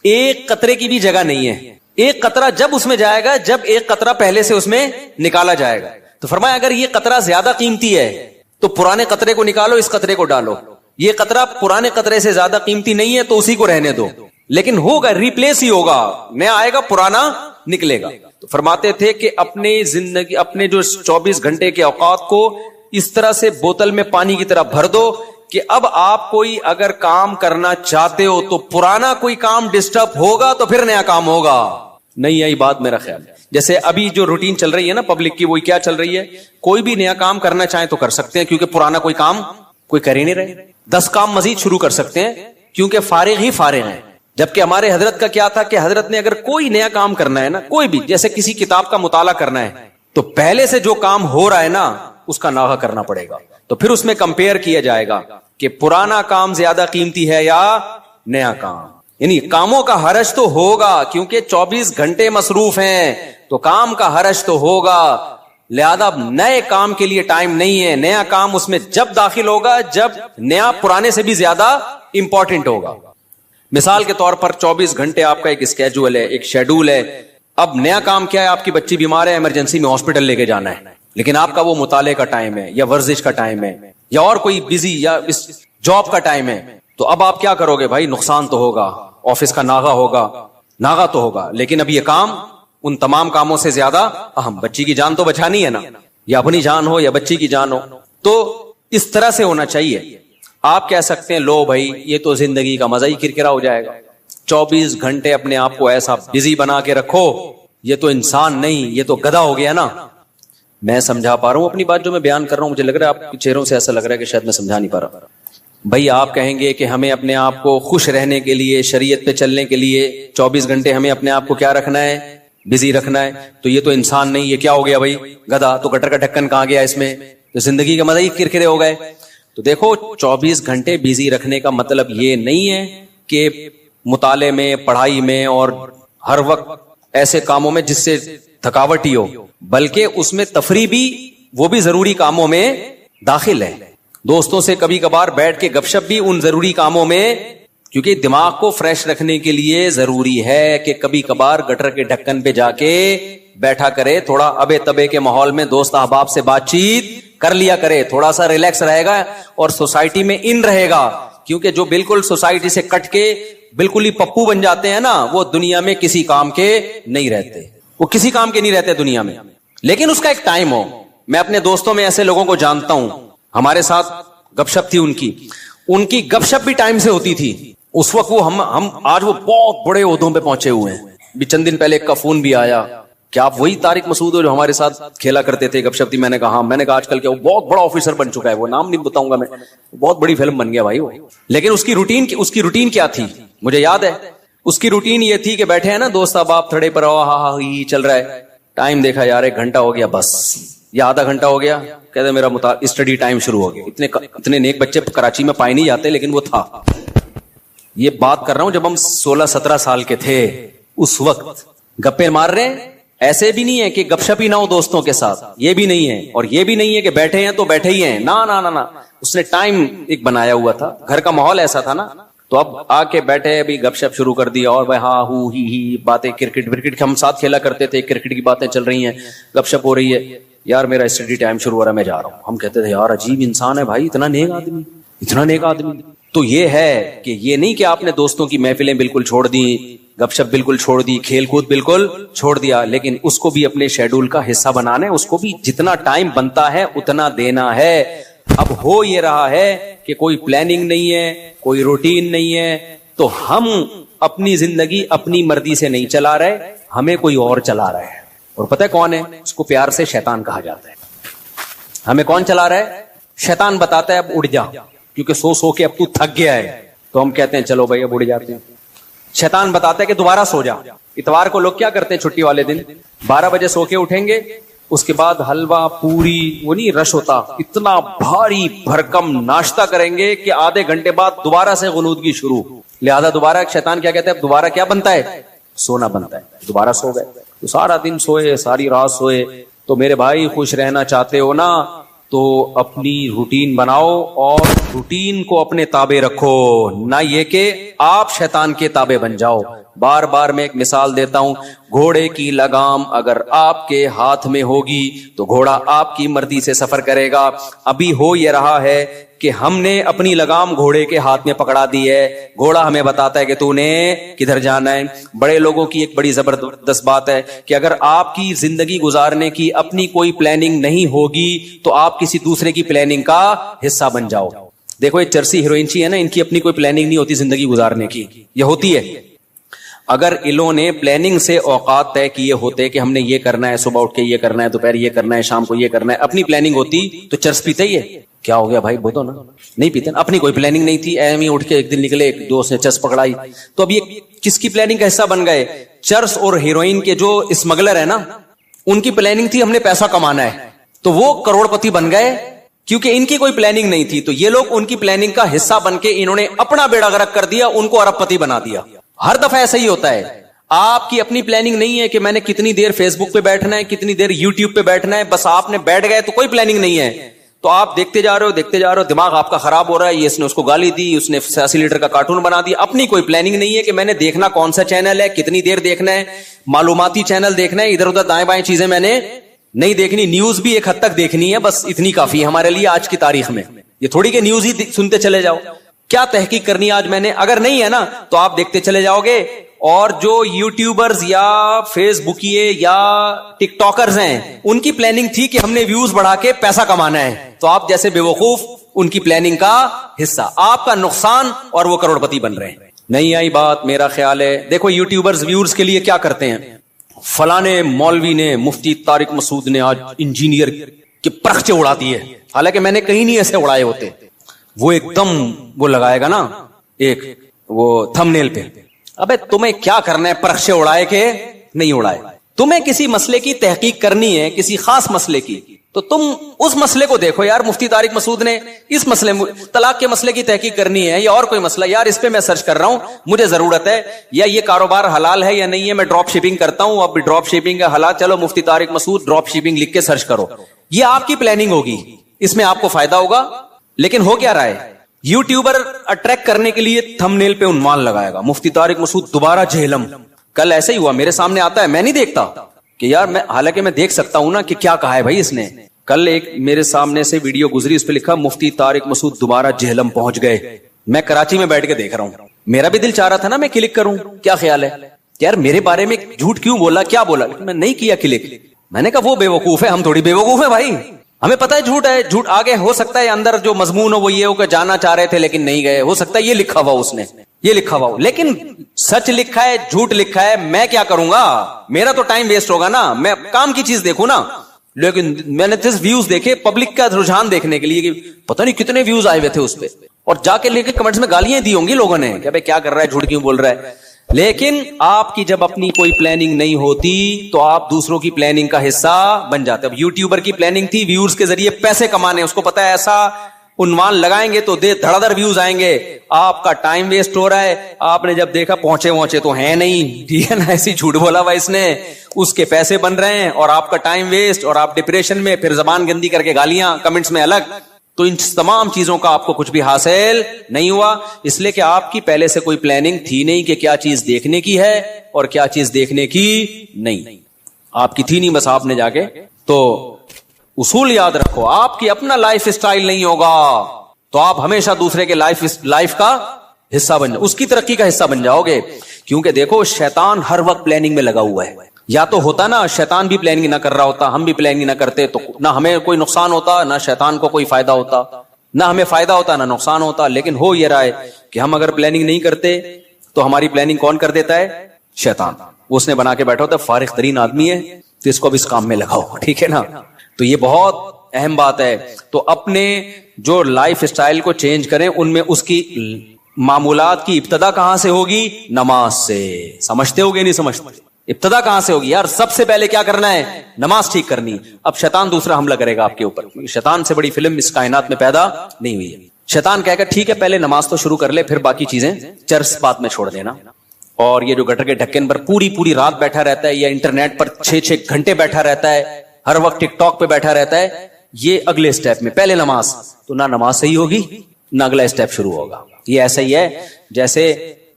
ایک قطرے کی بھی جگہ نہیں ہے. ایک قطرہ جب اس میں جائے گا جب ایک قطرہ پہلے سے اس میں نکالا جائے گا. تو فرمایا اگر یہ قطرہ زیادہ قیمتی ہے تو پرانے قطرے کو نکالو, اس قطرے کو ڈالو. یہ قطرہ پرانے قطرے سے زیادہ قیمتی نہیں ہے تو اسی کو رہنے دو, لیکن ہوگا, ریپلیس ہی ہوگا, نیا آئے گا, پرانا نکلے گا. تو فرماتے تھے کہ اپنے زندگی, اپنے جو 24 گھنٹے کے اوقات کو اس طرح سے بوتل میں پانی کی طرح بھر دو کہ اب آپ کوئی اگر کام کرنا چاہتے ہو تو پرانا کوئی کام ڈسٹرب ہوگا تو پھر نیا کام ہوگا. نہیں آئی بات میرا خیال. جیسے ابھی جو روٹین چل رہی ہے نا پبلک کی, وہی کیا چل رہی ہے, کوئی بھی نیا کام کرنا چاہیں تو کر سکتے ہیں کیونکہ پرانا کوئی کام کوئی کر ہی نہیں رہے. 10 کام مزید شروع کر سکتے ہیں کیونکہ فارغ ہی فارغ ہیں. جبکہ ہمارے حضرت کا کیا تھا کہ حضرت نے اگر کوئی نیا کام کرنا ہے نا, کوئی بھی, جیسے کسی کتاب کا مطالعہ کرنا ہے تو پہلے سے جو کام ہو رہا ہے نا اس کا ناغہ کرنا پڑے گا. تو پھر اس میں کمپیئر کیا جائے گا کہ پرانا کام زیادہ قیمتی ہے یا نیا کام. یعنی کاموں کا حرج تو ہوگا کیونکہ 24 گھنٹے مصروف ہیں تو کام کا حرج تو ہوگا, لہذا نئے کام کے لیے ٹائم نہیں ہے. نیا کام اس میں جب داخل ہوگا جب نیا پرانے سے بھی زیادہ امپورٹنٹ ہوگا. مثال کے طور پر 24 گھنٹے آپ کا ایک اسکیجول ہے, ایک شیڈول ہے. اب نیا کام کیا ہے, آپ کی بچی بیمار ہے, ایمرجنسی میں ہاسپٹل لے کے جانا ہے, لیکن آپ کا وہ مطالعے کا ٹائم ہے یا ورزش کا ٹائم ہے یا اور کوئی بزی یا جاب کا ٹائم ہے. تو اب آپ کیا کرو گے بھائی, نقصان تو ہوگا, آفس کا ناغہ تو ہوگا, لیکن اب یہ کام ان تمام کاموں سے زیادہ اہم. بچی کی جان تو بچانی ہے نا, یا اپنی جان ہو یا بچی کی جان ہو, تو اس طرح سے ہونا چاہیے. آپ کہہ سکتے ہیں لو بھائی یہ تو زندگی کا مزہ ہی کرکرا ہو جائے گا, 24 گھنٹے اپنے آپ کو ایسا بزی بنا کے رکھو, یہ تو انسان نہیں, یہ تو گدھا ہو گیا نا. میں سمجھا پا رہا ہوں اپنی بات جو میں بیان کر رہا ہوں, مجھے لگ رہا ہے آپ کے چہروں سے ایسا لگ رہا ہے کہ شاید میں سمجھا نہیں پا رہا. بھائی آپ کہیں گے کہ ہمیں اپنے آپ کو خوش رہنے کے لیے, شریعت پہ چلنے کے لیے 24 گھنٹے ہمیں اپنے آپ کو کیا رکھنا ہے, بزی رکھنا ہے, تو یہ تو انسان نہیں, یہ کیا ہو گیا بھائی, گدھا. تو گٹر کا ڈھکن کہاں گیا اس میں, تو زندگی کے مزے ہی کرکرے ہو گئے. تو دیکھو 24 گھنٹے بزی رکھنے کا مطلب یہ نہیں ہے کہ مطالعے میں, پڑھائی میں اور ہر وقت ایسے کاموں میں جس سے تھکاوٹ ہی ہو, بلکہ اس میں تفریح بھی, وہ بھی ضروری کاموں میں داخل ہے. دوستوں سے کبھی کبھار بیٹھ کے گپ شپ بھی ان ضروری کاموں میں, کیونکہ دماغ کو فریش رکھنے کے لیے ضروری ہے کہ کبھی کبھار گٹر کے ڈھکن پہ جا کے بیٹھا کرے, تھوڑا ابے تبے کے ماحول میں دوست احباب سے بات چیت کر لیا کرے, تھوڑا سا ریلیکس رہے گا اور سوسائٹی میں ان رہے گا. کیونکہ جو بالکل سوسائٹی سے کٹ کے بالکل ہی پپو بن جاتے ہیں نا, وہ دنیا میں کسی کام کے نہیں رہتے, وہ کسی کام کے نہیں رہتے دنیا میں. لیکن اس کا ایک ٹائم ہو. میں اپنے دوستوں میں ایسے لوگوں کو جانتا ہوں, ہمارے ساتھ گپ شپ تھی ان کی گپ شپ بھی ٹائم سے ہوتی تھی. اس وقت وہ ہم آج وہ بہت بڑے عہدوں پہ پہنچے ہوئے ہیں. بھی چند دن پہلے ایک کا فون بھی آیا کہ آپ وہی طارق مسعود ہو جو ہمارے ساتھ کھیلا کرتے تھے, گپ شپ تھی. میں نے کہا ہاں. میں نے کہا آج کل کیا وہ بہت بڑا آفیسر بن چکا ہے, وہ نام نہیں بتاؤں گا میں, بہت بڑی فلم بن گیا بھائی وہ. لیکن اس کی روٹین کیا تھی مجھے یاد ہے. اس کی روٹین یہ تھی کہ بیٹھے ہیں نا دوست احباب تھڑے پر, ہی چل رہا ہے, ٹائم دیکھا یار 1 گھنٹہ ہو گیا بس, یا آدھا گھنٹہ ہو گیا, کہتے میرا اسٹڈی ٹائم شروع ہو گیا. اتنے نیک بچے کراچی میں پائے نہیں جاتے, لیکن وہ تھا. یہ بات کر رہا ہوں جب ہم 16-17 سال کے تھے, اس وقت گپے مار رہے ہیں. ایسے بھی نہیں ہے کہ گپ شپ ہی نہ ہو دوستوں کے ساتھ, یہ بھی نہیں ہے. اور یہ بھی نہیں ہے کہ بیٹھے ہیں تو بیٹھے ہی ہیں, نا نا نا نا. اس نے ٹائم ایک بنایا ہوا تھا, گھر کا ماحول ایسا تھا نا, تو اب آ کے بیٹھے ابھی گپ شپ شروع کر دیا اور بھائی ہاں ہو ہی باتیں کرکٹ ہم ساتھ کھیلا کرتے تھے, کرکٹ کی باتیں چل رہی ہیں, گپ شپ ہو رہی ہے. یار میرا اسٹڈی ٹائم شروع ہو رہا ہے, میں جا رہا ہوں. ہم کہتے تھے یار عجیب انسان ہے بھائی, اتنا نیک آدمی. تو یہ ہے کہ یہ نہیں کہ آپ نے دوستوں کی محفلیں بالکل چھوڑ دی, گپ شپ بالکل چھوڑ دی, کھیل کود بالکل چھوڑ دیا, لیکن اس کو بھی اپنے شیڈول کا حصہ بنانا ہے, اس کو بھی جتنا ٹائم بنتا ہے اتنا دینا ہے. اب ہو یہ رہا ہے کہ کوئی پلاننگ نہیں ہے, کوئی روٹین نہیں ہے, تو ہم اپنی زندگی اپنی مرضی سے نہیں چلا رہے, ہمیں کوئی اور چلا رہا ہے. اور پتہ ہے کون ہے؟ اس کو پیار سے شیطان کہا جاتا ہے. ہمیں کون چلا رہا ہے؟ شیطان بتاتا ہے اب اڑ جا, کیونکہ سو کے اب تو تھک گیا ہے. تو ہم کہتے ہیں چلو بھائی اب اڑ جاتے ہیں. شیطان بتاتا ہے کہ دوبارہ سو جا. اتوار کو لوگ کیا کرتے ہیں چھٹی والے دن 12 بجے سو کے اٹھیں گے, اس کے بعد حلوہ پوری وہ نہیں رش ہوتا, اتنا بھاری بھرکم ناشتہ کریں گے کہ آدھے گھنٹے بعد دوبارہ سے غنودگی شروع. لہذا دوبارہ شیطان کیا کہتا ہے, دوبارہ کیا بنتا ہے؟ سونا بنتا ہے. دوبارہ سو گئے تو سارا دن سوئے, ساری رات سوئے. تو میرے بھائی خوش رہنا چاہتے ہو نا, تو اپنی روٹین بناؤ اور روٹین کو اپنے تابع رکھو, نہ یہ کہ آپ شیطان کے تابع بن جاؤ. بار بار میں ایک مثال دیتا ہوں, گھوڑے کی لگام اگر آپ کے ہاتھ میں ہوگی تو گھوڑا آپ کی مرضی سے سفر کرے گا. ابھی ہو یہ رہا ہے کہ ہم نے اپنی لگام گھوڑے کے ہاتھ میں پکڑا دی ہے, گھوڑا ہمیں بتاتا ہے کہ تو نے کدھر جانا ہے. بڑے لوگوں کی ایک بڑی زبردست بات ہے کہ اگر آپ کی زندگی گزارنے کی اپنی کوئی پلاننگ نہیں ہوگی تو آپ کسی دوسرے کی پلاننگ کا حصہ بن جاؤ. دیکھو یہ چرسی ہیروئنچی ہے نا, ان کی اپنی کوئی پلاننگ نہیں ہوتی زندگی گزارنے کی, یہ ہوتی ہے. اگر انہوں نے پلاننگ سے اوقات طے کیے ہوتے کہ ہم نے یہ کرنا ہے, صبح اٹھ کے یہ کرنا ہے, دوپہر یہ کرنا ہے, شام کو یہ کرنا ہے, اپنی پلاننگ ہوتی تو چرس پیتے ہی ہے. کیا ہو گیا بھائی, بولو نا, نہیں پیتے. اپنی کوئی پلاننگ نہیں تھی, ایم ہی اٹھ کے ایک دن نکلے, ایک دوست نے چرس پکڑائی. تو اب یہ کس کی پلاننگ کا حصہ بن گئے؟ چرس اور ہیروئن کے جو اسمگلر ہے نا, ان کی پلاننگ تھی ہم نے پیسہ کمانا ہے, تو وہ کروڑ پتی بن گئے کیونکہ ان کی کوئی پلاننگ نہیں تھی. تو یہ لوگ ان کی پلاننگ کا حصہ بن کے انہوں نے اپنا بیڑا غرق کر دیا, ان کو ارب پتی بنا دیا. ہر دفعہ ایسا ہی ہوتا ہے. آپ کی اپنی پلاننگ نہیں ہے کہ میں نے کتنی دیر فیس بک پہ بیٹھنا ہے, کتنی دیر یوٹیوب پہ بیٹھنا ہے, بس آپ نے بیٹھ گئے تو کوئی پلاننگ نہیں ہے. تو آپ دیکھتے جا رہے ہو, دماغ آپ کا خراب ہو رہا ہے. یہ اس نے اس کو گالی دی, اس نے 80 لیٹر کا کارٹون بنا دیا. اپنی کوئی پلاننگ نہیں ہے کہ میں نے دیکھنا کون سا چینل ہے, کتنی دیر دیکھنا ہے, معلوماتی چینل دیکھنا ہے, ادھر ادھر دائیں بائیں چیزیں میں نے نہیں دیکھنی. نیوز بھی ایک حد تک دیکھنی ہے, بس اتنی کافی ہے ہمارے لیے آج کی تاریخ میں. یہ تھوڑی کہ نیوز ہی سنتے چلے جاؤ. کیا تحقیق کرنی ہے آج میں نے؟ اگر نہیں ہے نا تو آپ دیکھتے چلے جاؤ گے. اور جو یوٹیوبرز یا فیس بکیے یا ٹک ٹاکرز ہیں, ان کی پلاننگ تھی کہ ہم نے ویوز بڑھا کے پیسہ کمانا ہے, تو آپ جیسے بے وقوف ان کی پلاننگ کا حصہ, آپ کا نقصان, اور وہ کروڑ پتی بن رہے ہیں. نہیں آئی بات؟ میرا خیال ہے دیکھو یوٹیوبرز ویورز کے لیے کیا کرتے ہیں. فلانے مولوی نے, مفتی طارق مسعود نے آج انجینئر کے پرخچے اڑا دیے, حالانکہ میں نے کہیں نہیں ایسے اڑائے ہوتے. وہ ایک دم وہ لگائے گا نا ایک وہ تھم نیل پہ, ابے تمہیں کیا کرنا ہے پرخچے اڑائے کے نہیں اڑائے. تمہیں کسی مسئلے کی تحقیق کرنی ہے, کسی خاص مسئلے کی, تو تم اس مسئلے کو دیکھو. یار مفتی طارق مسعود نے اس مسئلے, طلاق کے مسئلے کی تحقیق کرنی ہے یا اور کوئی مسئلہ, یار اس پہ میں سرچ کر رہا ہوں, مجھے ضرورت ہے, یا یہ کاروبار حلال ہے یا نہیں ہے, میں ڈراپ شپنگ کرتا ہوں, اب ڈراپ شپنگ ہے حلال, چلو مفتی طارق مسعود ڈراپ شپنگ لکھ کے سرچ کرو. یہ آپ کی پلاننگ ہوگی, اس میں آپ کو فائدہ ہوگا. لیکن ہو کیا رہا ہے, یوٹیوبر اٹریکٹ کرنے کے لیے تھم نیل پہ عنوان لگائے گا, مفتی طارق مسعود دوبارہ جہلم. کل ایسے ہی ہوا, میرے سامنے آتا ہے, میں نہیں دیکھتا کہ یار میں, حالانکہ میں دیکھ سکتا ہوں نا کہ کیا کہا ہے بھائی اس نے. کل ایک میرے سامنے سے ویڈیو گزری, اس پہ لکھا مفتی طارق مسعود دوبارہ جہلم پہنچ گئے. میں کراچی میں بیٹھ کے دیکھ رہا ہوں, میرا بھی دل چاہ رہا تھا نا میں کلک کروں. کیا خیال ہے یار میرے بارے میں جھوٹ کیوں بولا, کیا بولا, میں نہیں کیا کلک. میں نے کہا وہ بے وقوف ہے, ہم تھوڑی بے وقوف ہے بھائی, ہمیں پتہ ہے جھوٹ ہے. جھوٹ آگے ہو سکتا ہے اندر جو مضمون ہو وہ یہ ہو کہ جانا چاہ رہے تھے لیکن نہیں گئے, ہو سکتا ہے یہ لکھا ہوا اس نے, یہ لکھا ہوا ہو, لیکن سچ لکھا ہے جھوٹ لکھا ہے, میں کیا کروں گا, میرا تو ٹائم ویسٹ ہوگا نا, میں کام کی چیز دیکھوں نا. لیکن میں نے جس ویوز دیکھے, پبلک کا رجحان دیکھنے کے لیے کہ پتہ نہیں کتنے ویوز آئے ہوئے تھے اس پہ, اور جا کے لے کے کمنٹس میں گالیاں دی ہوں گی لوگوں نے کہ بھائی کیا کر رہا ہے, جھوٹ کیوں بول رہا ہے. لیکن آپ کی جب اپنی کوئی پلاننگ نہیں ہوتی تو آپ دوسروں کی پلاننگ کا حصہ بن جاتے. اب یوٹیوبر کی پلاننگ تھی ویورز کے ذریعے پیسے کمانے, اس کو پتا ہے ایسا عنوان لگائیں گے تو دھڑا دھڑ ویوز آئیں گے, آپ کا ٹائم ویسٹ ہو رہا ہے. آپ نے جب دیکھا پہنچے تو ہیں نہیں, ٹھیک ہے نا, ایسی جھوٹ بولا ہوا اس نے, اس کے پیسے بن رہے ہیں اور آپ کا ٹائم ویسٹ, اور آپ ڈپریشن میں, پھر زبان گندی کر کے گالیاں کمنٹس میں الگ. تو ان تمام چیزوں کا آپ کو کچھ بھی حاصل نہیں ہوا، اس لیے کہ آپ کی پہلے سے کوئی پلاننگ تھی نہیں کہ کیا چیز دیکھنے کی ہے اور کیا چیز دیکھنے کی نہیں، آپ کی تھی نہیں، بس آپ نے جا کے تو اصول یاد رکھو، آپ کی اپنا لائف اسٹائل نہیں ہوگا تو آپ ہمیشہ دوسرے کے لائف کا حصہ بن جاؤ، اس کی ترقی کا حصہ بن جاؤ گے. کیونکہ دیکھو شیطان ہر وقت پلاننگ میں لگا ہوا ہے. یا تو ہوتا نا شیطان بھی پلاننگ نہ کر رہا ہوتا، ہم بھی پلاننگ نہ کرتے، تو نہ ہمیں کوئی نقصان ہوتا نہ شیطان کو کوئی فائدہ ہوتا، نہ ہمیں فائدہ ہوتا نہ نقصان ہوتا. لیکن ہو یہ رہا ہے کہ ہم اگر پلاننگ نہیں کرتے تو ہماری پلاننگ کون کر دیتا ہے؟ شیطان. اس نے بنا کے بیٹھا ہوتا ہے، فارغ ترین آدمی ہے تو اس کو بھی اس کام میں لگاؤ، ٹھیک ہے نا. تو یہ بہت اہم بات ہے. تو اپنے جو لائف اسٹائل کو چینج کریں، ان میں اس کی معمولات کی ابتدا کہاں سے ہوگی؟ نماز سے. سمجھتے ہوگے نہیں سمجھتے؟ ابتدا کہاں سے ہوگی؟ یار سب سے پہلے کیا کرنا ہے؟ نماز ٹھیک کرنی. اب شیطان دوسرا حملہ کرے گا آپ کے اوپر، شیطان سے بڑی فلم اس کائنات میں پیدا نہیں ہوئی ہے. شیطان کہے گا ٹھیک ہے پہلے نماز تو شروع کر لے، پھر باقی چیزیں چرس بات میں چھوڑ دینا. اور یہ جو گٹر کے ڈھکن پر پوری رات بیٹھا رہتا ہے یا انٹرنیٹ پر 6 گھنٹے بیٹھا رہتا ہے، ہر وقت ٹک ٹاک پہ بیٹھا رہتا ہے، یہ اگلے اسٹیپ میں پہلے نماز. تو نہ نماز صحیح ہوگی نہ اگلا اسٹیپ شروع ہوگا. یہ ایسا ہی ہے جیسے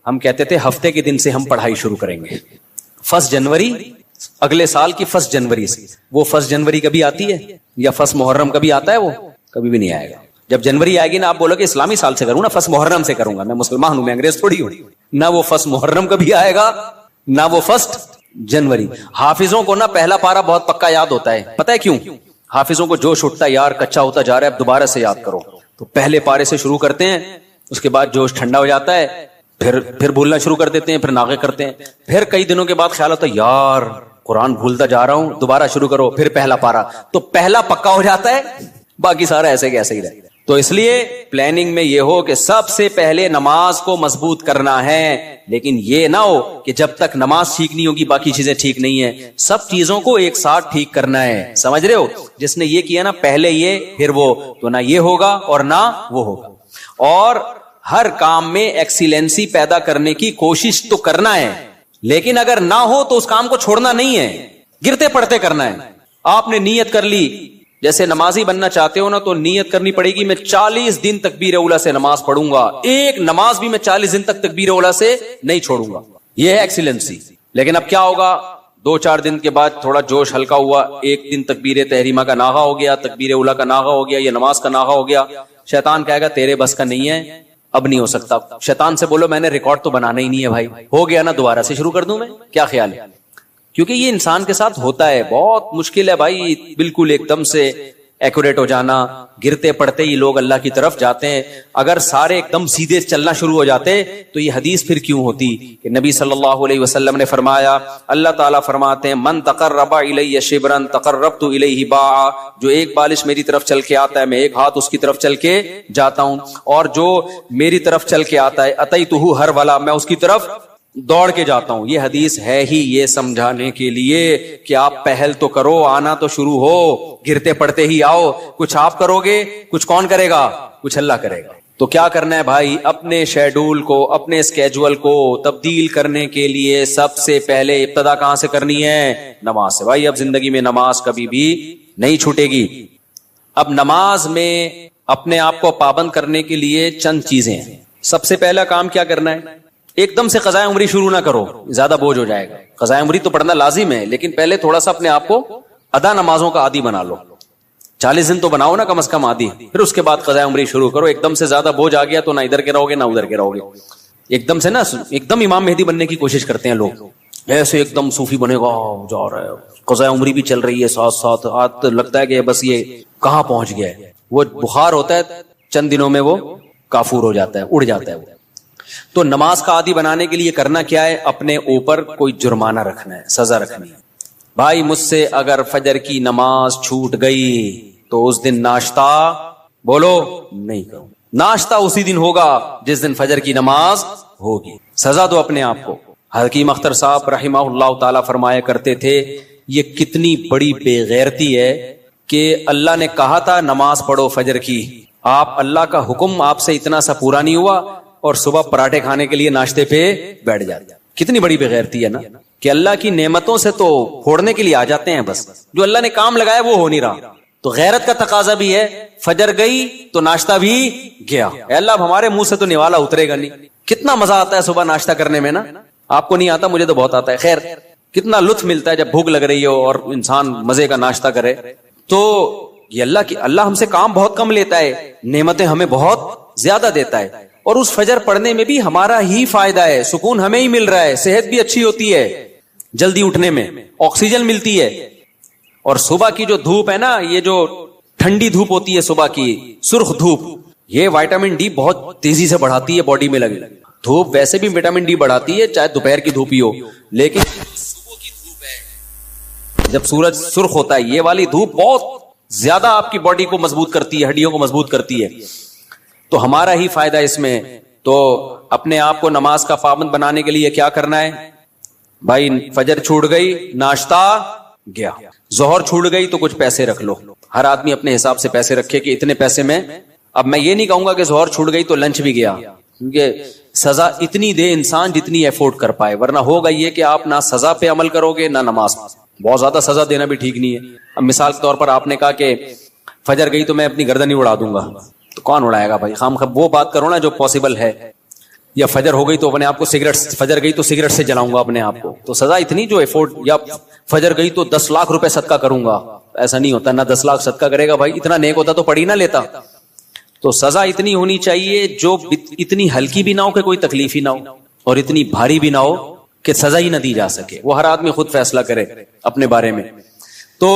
ہم کہتے تھے ہفتے کے دن سے ہم پڑھائی شروع کریں گے، 1 جنوری اگلے سال کی 1 جنوری سے. وہ 1 جنوری کبھی آتی ہے یا 1 محرم کبھی آتا ہے؟ وہ کبھی بھی نہیں آئے گا. جب جنوری آئے گی نا آپ بولو کہ اسلامی سال سے کروں نا، 1 محرم سے کروں گا، میں مسلمان ہوں، میں انگریز تھوڑی ہوں. نہ وہ 1 محرم کبھی آئے گا نہ وہ 1 جنوری. حافظوں کو نا پہلا پارا بہت پکا یاد ہوتا ہے، پتہ ہے کیوں؟ حافظوں کو جوش اٹھتا ہے، یار کچا ہوتا جا رہا ہے اب دوبارہ سے یاد کرو، تو پہلے پارے سے شروع کرتے ہیں، اس کے بعد جوش ٹھنڈا ہو جاتا ہے، پھر بھولنا شروع کر دیتے ہیں، پھر ناغے کرتے ہیں، پھر کئی دنوں کے بعد خیال ہوتا ہے یار قرآن بھولتا جا رہا ہوں، دوبارہ شروع کرو، پھر پہلا پارا، تو پہلا پکا ہو جاتا ہے، باقی سارا ایسے کیسے ہی رہے. تو اس لیے پلاننگ میں یہ ہو کہ سب سے پہلے نماز کو مضبوط کرنا ہے، لیکن یہ نہ ہو کہ جب تک نماز ٹھیک نہیں ہوگی باقی چیزیں ٹھیک نہیں ہیں. سب چیزوں کو ایک ساتھ ٹھیک کرنا ہے، سمجھ رہے ہو؟ جس نے یہ کیا نا پہلے یہ پھر وہ، تو نہ یہ ہوگا اور نہ وہ ہوگا. اور ہر کام میں ایکسیلنسی پیدا کرنے کی کوشش تو کرنا ہے، لیکن اگر نہ ہو تو اس کام کو چھوڑنا نہیں ہے، گرتے پڑتے کرنا ہے. آپ نے نیت کر لی، جیسے نمازی بننا چاہتے ہو نا تو نیت کرنی پڑے گی میں 40 دن تکبیر اولیٰ سے نماز پڑھوں گا، ایک نماز بھی میں 40 دن تک تکبیر اولیٰ سے نہیں چھوڑوں گا. یہ ہے ایکسیلنسی. لیکن اب کیا ہوگا؟ 2-4 دن کے بعد تھوڑا جوش ہلکا ہوا، ایک دن تکبیر تحریمہ کا ناغہ ہو گیا، تکبیر اولیٰ کا ناغہ ہو گیا، یہ نماز کا ناغہ ہو گیا. شیطان کہے گا تیرے بس کا نہیں ہے، اب نہیں ہو سکتا. شیطان سے بولو میں نے ریکارڈ تو بنانا ہی نہیں ہے بھائی، ہو گیا نا دوبارہ سے شروع کر دوں میں، کیا خیال ہے؟ کیونکہ یہ انسان کے ساتھ ہوتا ہے، بہت مشکل ہے بھائی بالکل ایک دم سے ایکوریٹ ہو جانا. گرتے پڑتے ہی لوگ اللہ کی طرف جاتے ہیں. اگر سارے ایک دم سیدھے چلنا شروع ہو جاتے تو یہ حدیث پھر کیوں ہوتی کہ نبی صلی اللہ علیہ وسلم نے فرمایا، اللہ تعالیٰ فرماتے ہیں من تقرب الی شبرا تقربت الیہ باعا، جو ایک بالش میری طرف چل کے آتا ہے میں ایک ہاتھ اس کی طرف چل کے جاتا ہوں، اور جو میری طرف چل کے آتا ہے اتیتہ ہرولا، میں اس کی طرف دوڑ کے جاتا ہوں. یہ حدیث ہے ہی یہ سمجھانے کے لیے کہ آپ پہل تو کرو، آنا تو شروع ہو، گرتے پڑتے ہی آؤ. کچھ آپ کرو گے، کچھ کون کرے گا؟ کچھ اللہ کرے گا. تو کیا کرنا ہے بھائی؟ اپنے شیڈول کو، اپنے اسکیجول کو تبدیل کرنے کے لیے سب سے پہلے ابتدا کہاں سے کرنی ہے؟ نماز سے. بھائی اب زندگی میں نماز کبھی بھی نہیں چھوٹے گی. اب نماز میں اپنے آپ کو پابند کرنے کے لیے چند چیزیں ہیں. سب سے پہلا کام کیا کرنا ہے؟ ایک دم سے قضاء عمری شروع نہ کرو، زیادہ بوجھ ہو جائے گا. قضاء عمری تو پڑھنا لازم ہے، لیکن پہلے تھوڑا سا اپنے آپ کو ادا نمازوں کا عادی بنا لو. 40 دن تو بناؤ نا کم از کم عادی، پھر اس کے بعد قضاء عمری شروع کرو. ایک دم سے زیادہ بوجھ آ گیا تو نہ ادھر کے رہو گے نہ ادھر کے رہو گے. ایک دم سے نا ایک دم امام مہدی بننے کی کوشش کرتے ہیں لوگ، ایسے ایک دم صوفی بنے گا جا رہا ہے، قضاء عمری بھی چل رہی ہے ساتھ ساتھ، آج لگتا ہے کہ بس یہ کہاں پہنچ گیا ہے. وہ بخار ہوتا ہے چند دنوں میں وہ کافور ہو جاتا ہے، اڑ جاتا ہے وہ. تو نماز کا عادی بنانے کے لیے کرنا کیا ہے؟ اپنے اوپر کوئی جرمانہ رکھنا ہے، سزا رکھنی ہے. بھائی مجھ سے اگر فجر کی نماز چھوٹ گئی تو اس دن ناشتہ بولو نہیں کرو. ناشتہ اسی دن ہوگا جس دن فجر کی نماز ہوگی. سزا دو اپنے آپ کو. حکیم اختر صاحب رحمہ اللہ تعالی فرمایا کرتے تھے یہ کتنی بڑی بے غیرتی ہے کہ اللہ نے کہا تھا نماز پڑھو فجر کی، آپ اللہ کا حکم آپ سے اتنا سا پورا نہیں ہوا اور صبح پراٹھے کھانے کے لیے ناشتے پہ بیٹھ جاتے. کتنی بڑی بے غیرتی ہے نا کہ اللہ کی نعمتوں سے تو پھوڑنے کے لیے آ جاتے ہیں، بس جو اللہ نے کام لگایا وہ ہو نہیں رہا. تو غیرت کا تقاضا بھی ہے فجر گئی تو ناشتہ بھی گیا. اے اللہ اب ہمارے منہ سے تو نوالا اترے گا نہیں. کتنا مزہ آتا ہے صبح ناشتہ کرنے میں نا. آپ کو نہیں آتا, مجھے تو بہت آتا ہے. خیر, کتنا لطف ملتا ہے جب بھوک لگ رہی ہو اور انسان مزے کا ناشتہ کرے. تو یہ اللہ ہم سے کام بہت کم لیتا ہے, نعمتیں ہمیں بہت زیادہ دیتا ہے. اور اس فجر پڑھنے میں بھی ہمارا ہی فائدہ ہے, سکون ہمیں ہی مل رہا ہے, صحت بھی اچھی ہوتی ہے, جلدی اٹھنے میں آکسیجن ملتی ہے. اور صبح کی جو دھوپ ہے نا, یہ جو ٹھنڈی دھوپ ہوتی ہے صبح کی, سرخ دھوپ, یہ وٹامن ڈی بہت تیزی سے بڑھاتی ہے باڈی میں لگے. دھوپ ویسے بھی وٹامن ڈی بڑھاتی ہے چاہے دوپہر کی دھوپ ہی ہو, لیکن صبح کی دھوپ ہے جب سورج سرخ ہوتا ہے, یہ والی دھوپ بہت زیادہ آپ کی باڈی کو مضبوط کرتی ہے, ہڈیوں کو مضبوط کرتی ہے. تو ہمارا ہی فائدہ اس میں. تو اپنے آپ کو نماز کا پابند بنانے کے لیے کیا کرنا ہے بھائی؟ فجر چھوٹ گئی, ناشتہ گیا. ظہر چھوٹ گئی تو کچھ پیسے رکھ لو. ہر آدمی اپنے حساب سے پیسے رکھے کہ اتنے پیسے میں. اب میں یہ نہیں کہوں گا کہ ظہر چھوٹ گئی تو لنچ بھی گیا, کیونکہ سزا اتنی دے انسان جتنی افورڈ کر پائے, ورنہ ہوگا یہ کہ آپ نہ سزا پہ عمل کرو گے نہ نماز. بہت زیادہ سزا دینا بھی ٹھیک نہیں ہے. اب مثال کے طور پر آپ نے کہا کہ فجر گئی تو میں اپنی گردن ہی اڑا دوں گا, تو کون اڑائے گا بھائی؟ خام وہ بات کرو نا جو پاسبل ہے. یا فجر ہو گئی تو اپنے آپ کو سگریٹ, فجر گئی تو سگریٹ سے جلاؤں گا اپنے آپ کو, تو سزا اتنی جو افورڈ. یا فجر گئی تو 10 لاکھ روپے صدقہ کروں گا, ایسا نہیں ہوتا. نہ 10 لاکھ صدقہ کرے گا بھائی, اتنا نیک ہوتا تو پڑھی نہ لیتا. تو سزا اتنی ہونی چاہیے جو اتنی ہلکی بھی نہ ہو کہ کوئی تکلیف ہی نہ ہو, اور اتنی بھاری بھی نہ ہو کہ سزا ہی نہ دی جا سکے. وہ ہر آدمی خود فیصلہ کرے اپنے بارے میں. تو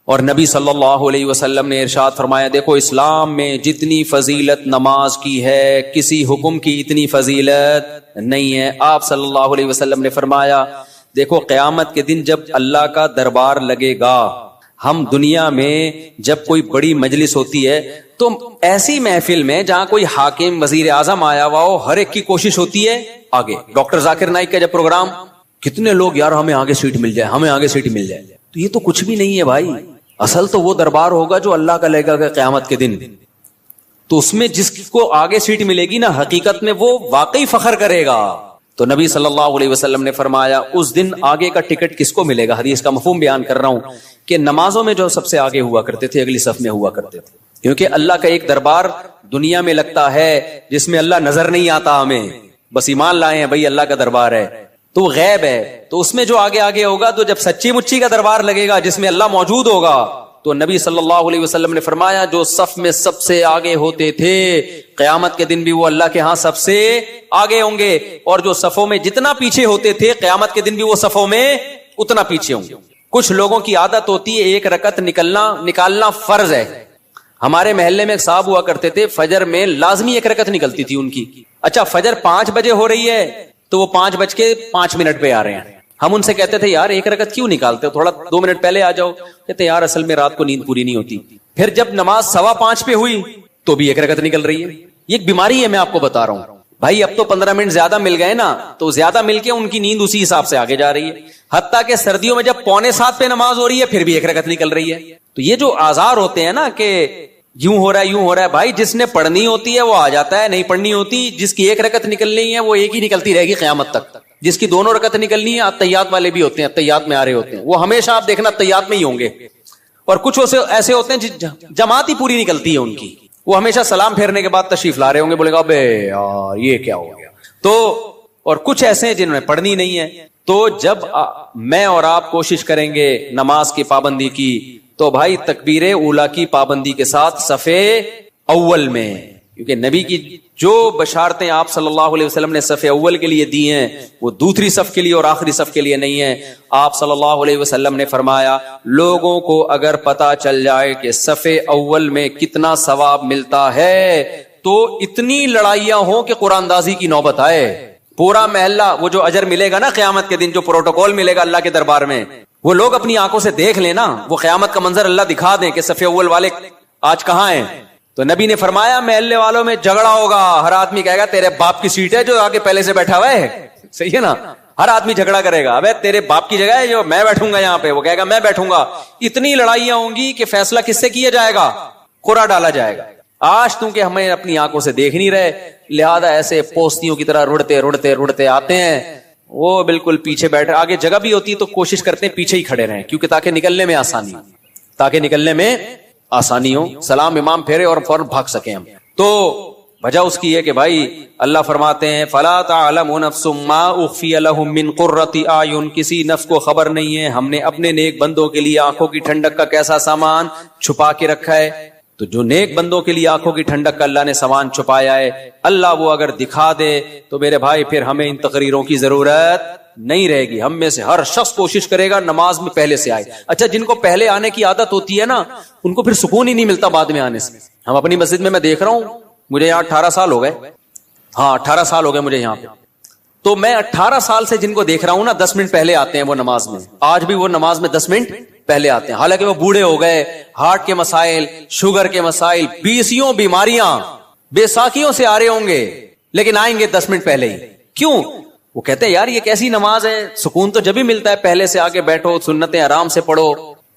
اور نبی صلی اللہ علیہ وسلم نے ارشاد فرمایا, دیکھو اسلام میں جتنی فضیلت نماز کی ہے کسی حکم کی اتنی فضیلت نہیں ہے. آپ صلی اللہ علیہ وسلم نے فرمایا, دیکھو قیامت کے دن جب اللہ کا دربار لگے گا, ہم دنیا میں جب کوئی بڑی مجلس ہوتی ہے تو ایسی محفل میں جہاں کوئی حاکم وزیر اعظم آیا ہوا ہو, ہر ایک کی کوشش ہوتی ہے آگے. ڈاکٹر ذاکر نائک کا جب پروگرام, کتنے لوگ یار ہمیں آگے سیٹ مل جائے, ہمیں آگے سیٹ مل جائے. تو یہ تو کچھ بھی نہیں ہے بھائی. اصل تو وہ دربار ہوگا جو اللہ کا لگے گا قیامت کے دن. تو اس میں جس کو آگے سیٹ ملے گی نا, حقیقت میں وہ واقعی فخر کرے گا. تو نبی صلی اللہ علیہ وسلم نے فرمایا اس دن آگے کا ٹکٹ کس کو ملے گا؟ حدیث کا مفہوم بیان کر رہا ہوں کہ نمازوں میں جو سب سے آگے ہوا کرتے تھے, اگلی صف میں ہوا کرتے تھے, کیونکہ اللہ کا ایک دربار دنیا میں لگتا ہے جس میں اللہ نظر نہیں آتا ہمیں, بس ایمان لائے ہیں بھائی اللہ کا دربار ہے, تو غیب ہے. تو اس میں جو آگے آگے ہوگا, تو جب سچی مچی کا دربار لگے گا جس میں اللہ موجود ہوگا, تو نبی صلی اللہ علیہ وسلم نے فرمایا جو صف میں سب سے آگے ہوتے تھے قیامت کے دن بھی وہ اللہ کے ہاں سب سے آگے ہوں گے, اور جو صفوں میں جتنا پیچھے ہوتے تھے قیامت کے دن بھی وہ صفوں میں اتنا پیچھے ہوں گے. کچھ لوگوں کی عادت ہوتی ہے ایک رکعت نکالنا فرض ہے. ہمارے محلے میں ایک صاحب ہوا کرتے تھے, فجر میں لازمی ایک رکعت نکلتی تھی ان کی. اچھا فجر 5 بجے ہو رہی ہے تو وہ 5:05 پہ آ رہے ہیں. ہم ان سے کہتے تھے یار ایک رکعت کیوں نکالتے ہو, تھوڑا 2 منٹ پہلے آ جاؤ. کہتے یار اصل میں رات کو نیند پوری نہیں ہوتی. پھر جب نماز 5:15 پہ ہوئی تو بھی ایک رکعت نکل رہی ہے. یہ ایک بیماری ہے, میں آپ کو بتا رہا ہوں بھائی. اب تو 15 منٹ زیادہ مل گئے نا, تو زیادہ مل کے ان کی نیند اسی حساب سے آگے جا رہی ہے. حتیٰ کہ سردیوں میں جب 6:45 پہ نماز ہو رہی ہے پھر بھی ایک رکعت نکل رہی ہے. تو یہ جو آزار ہوتے ہیں نا کہ یوں ہو رہا ہے بھائی, جس نے پڑھنی ہوتی ہے وہ آ جاتا ہے, نہیں پڑھنی ہوتی, جس کی ایک رکعت نکلنی ہے وہ ایک ہی نکلتی رہے گی قیامت تک. جس کی 2 رکعت نکلنی ہے, اتحیات والے بھی ہوتے ہیں, اتحیات میں آ رہے ہوتے ہیں, وہ ہمیشہ آپ دیکھنا اتحیات میں ہی ہوں گے. اور کچھ ایسے ہوتے ہیں جماعت ہی پوری نکلتی ہے ان کی, وہ ہمیشہ سلام پھیرنے کے بعد تشریف لا رہے ہوں گے, بولے گا بے یار یہ کیا ہو گیا. تو اور کچھ ایسے ہیں جنہوں نے پڑھنی نہیں ہے. تو جب میں اور آپ کوشش کریں گے نماز کی پابندی کی, تو بھائی تکبیر اولا کی پابندی کے ساتھ صفے اول میں, کیونکہ نبی کی جو بشارتیں آپ صلی اللہ علیہ وسلم نے صف اول کے لیے دی ہیں وہ دوسری صف کے لیے اور آخری صف کے لیے نہیں ہے. آپ صلی اللہ علیہ وسلم نے فرمایا لوگوں کو اگر پتا چل جائے کہ صف اول میں کتنا ثواب ملتا ہے تو اتنی لڑائیاں ہوں کہ قرآن اندازی کی نوبت آئے. پورا محلہ, وہ جو اجر ملے گا نا قیامت کے دن, جو پروٹوکول ملے گا اللہ کے دربار میں, وہ لوگ اپنی آنکھوں سے دیکھ لینا, وہ قیامت کا منظر اللہ دکھا دیں کہ صف اول والے آج کہاں ہیں. تو نبی نے فرمایا محلے والوں میں جھگڑا ہوگا, ہر آدمی کہے گا تیرے باپ کی سیٹ ہے جو آگے پہلے سے بیٹھا ہوا ہے. صحیح ہے نا, ہر آدمی جھگڑا کرے گا, ابے تیرے باپ کی جگہ ہے جو میں بیٹھوں گا یہاں پہ, وہ کہے گا میں بیٹھوں گا. اتنی لڑائیاں ہوں گی کہ فیصلہ کس سے کیا جائے گا؟ قرعہ ڈالا جائے گا. آج تم کہ ہمیں اپنی آنکھوں سے دیکھ نہیں رہے, لہذا ایسے پوستیوں کی طرح رڑتے آتے ہیں, وہ بالکل پیچھے بیٹھے, آگے جگہ بھی ہوتی ہے تو کوشش کرتے ہیں پیچھے ہی کھڑے رہیں, کیونکہ تاکہ نکلنے میں آسانی ہو, سلام امام پھیرے اور فوراً بھاگ سکیں ہم. تو وجہ اس کی ہے کہ بھائی اللہ فرماتے ہیں فلا تعلم نفس ما اخفی لهم من قرۃ اعین, کسی نفس کو خبر نہیں ہے ہم نے اپنے نیک بندوں کے لیے آنکھوں کی ٹھنڈک کا کیسا سامان چھپا کے رکھا ہے. تو جو نیک بندوں کے لیے آنکھوں کی ٹھنڈک کا اللہ نے سامان چھپایا ہے, اللہ وہ اگر دکھا دے تو میرے بھائی پھر ہمیں ان تقریروں کی ضرورت نہیں رہے گی. ہم میں سے ہر شخص کوشش کرے گا نماز میں پہلے سے آئے. اچھا جن کو پہلے آنے کی عادت ہوتی ہے نا, ان کو پھر سکون ہی نہیں ملتا بعد میں آنے سے. ہم اپنی مسجد میں دیکھ رہا ہوں, مجھے یہاں 18 سال ہو گئے, ہاں 18 سال ہو گئے مجھے یہاں پہ. تو میں 18 سال سے جن کو دیکھ رہا ہوں نا 10 منٹ پہلے آتے ہیں وہ نماز میں. آج بھی وہ نماز میں 10 منٹ پہلے آتے ہیں, حالانکہ وہ بوڑھے ہو گئے, ہارٹ کے مسائل, شوگر کے مسائل, 20 بیماریاں, بے ساکھیوں سے آ رہے ہوں گے, لیکن آئیں گے 10 منٹ پہلے ہی. کیوں؟ وہ کہتے ہیں یار یہ کیسی نماز ہے, سکون تو جب ہی ملتا ہے پہلے سے آگے بیٹھو, سنتیں آرام سے پڑھو.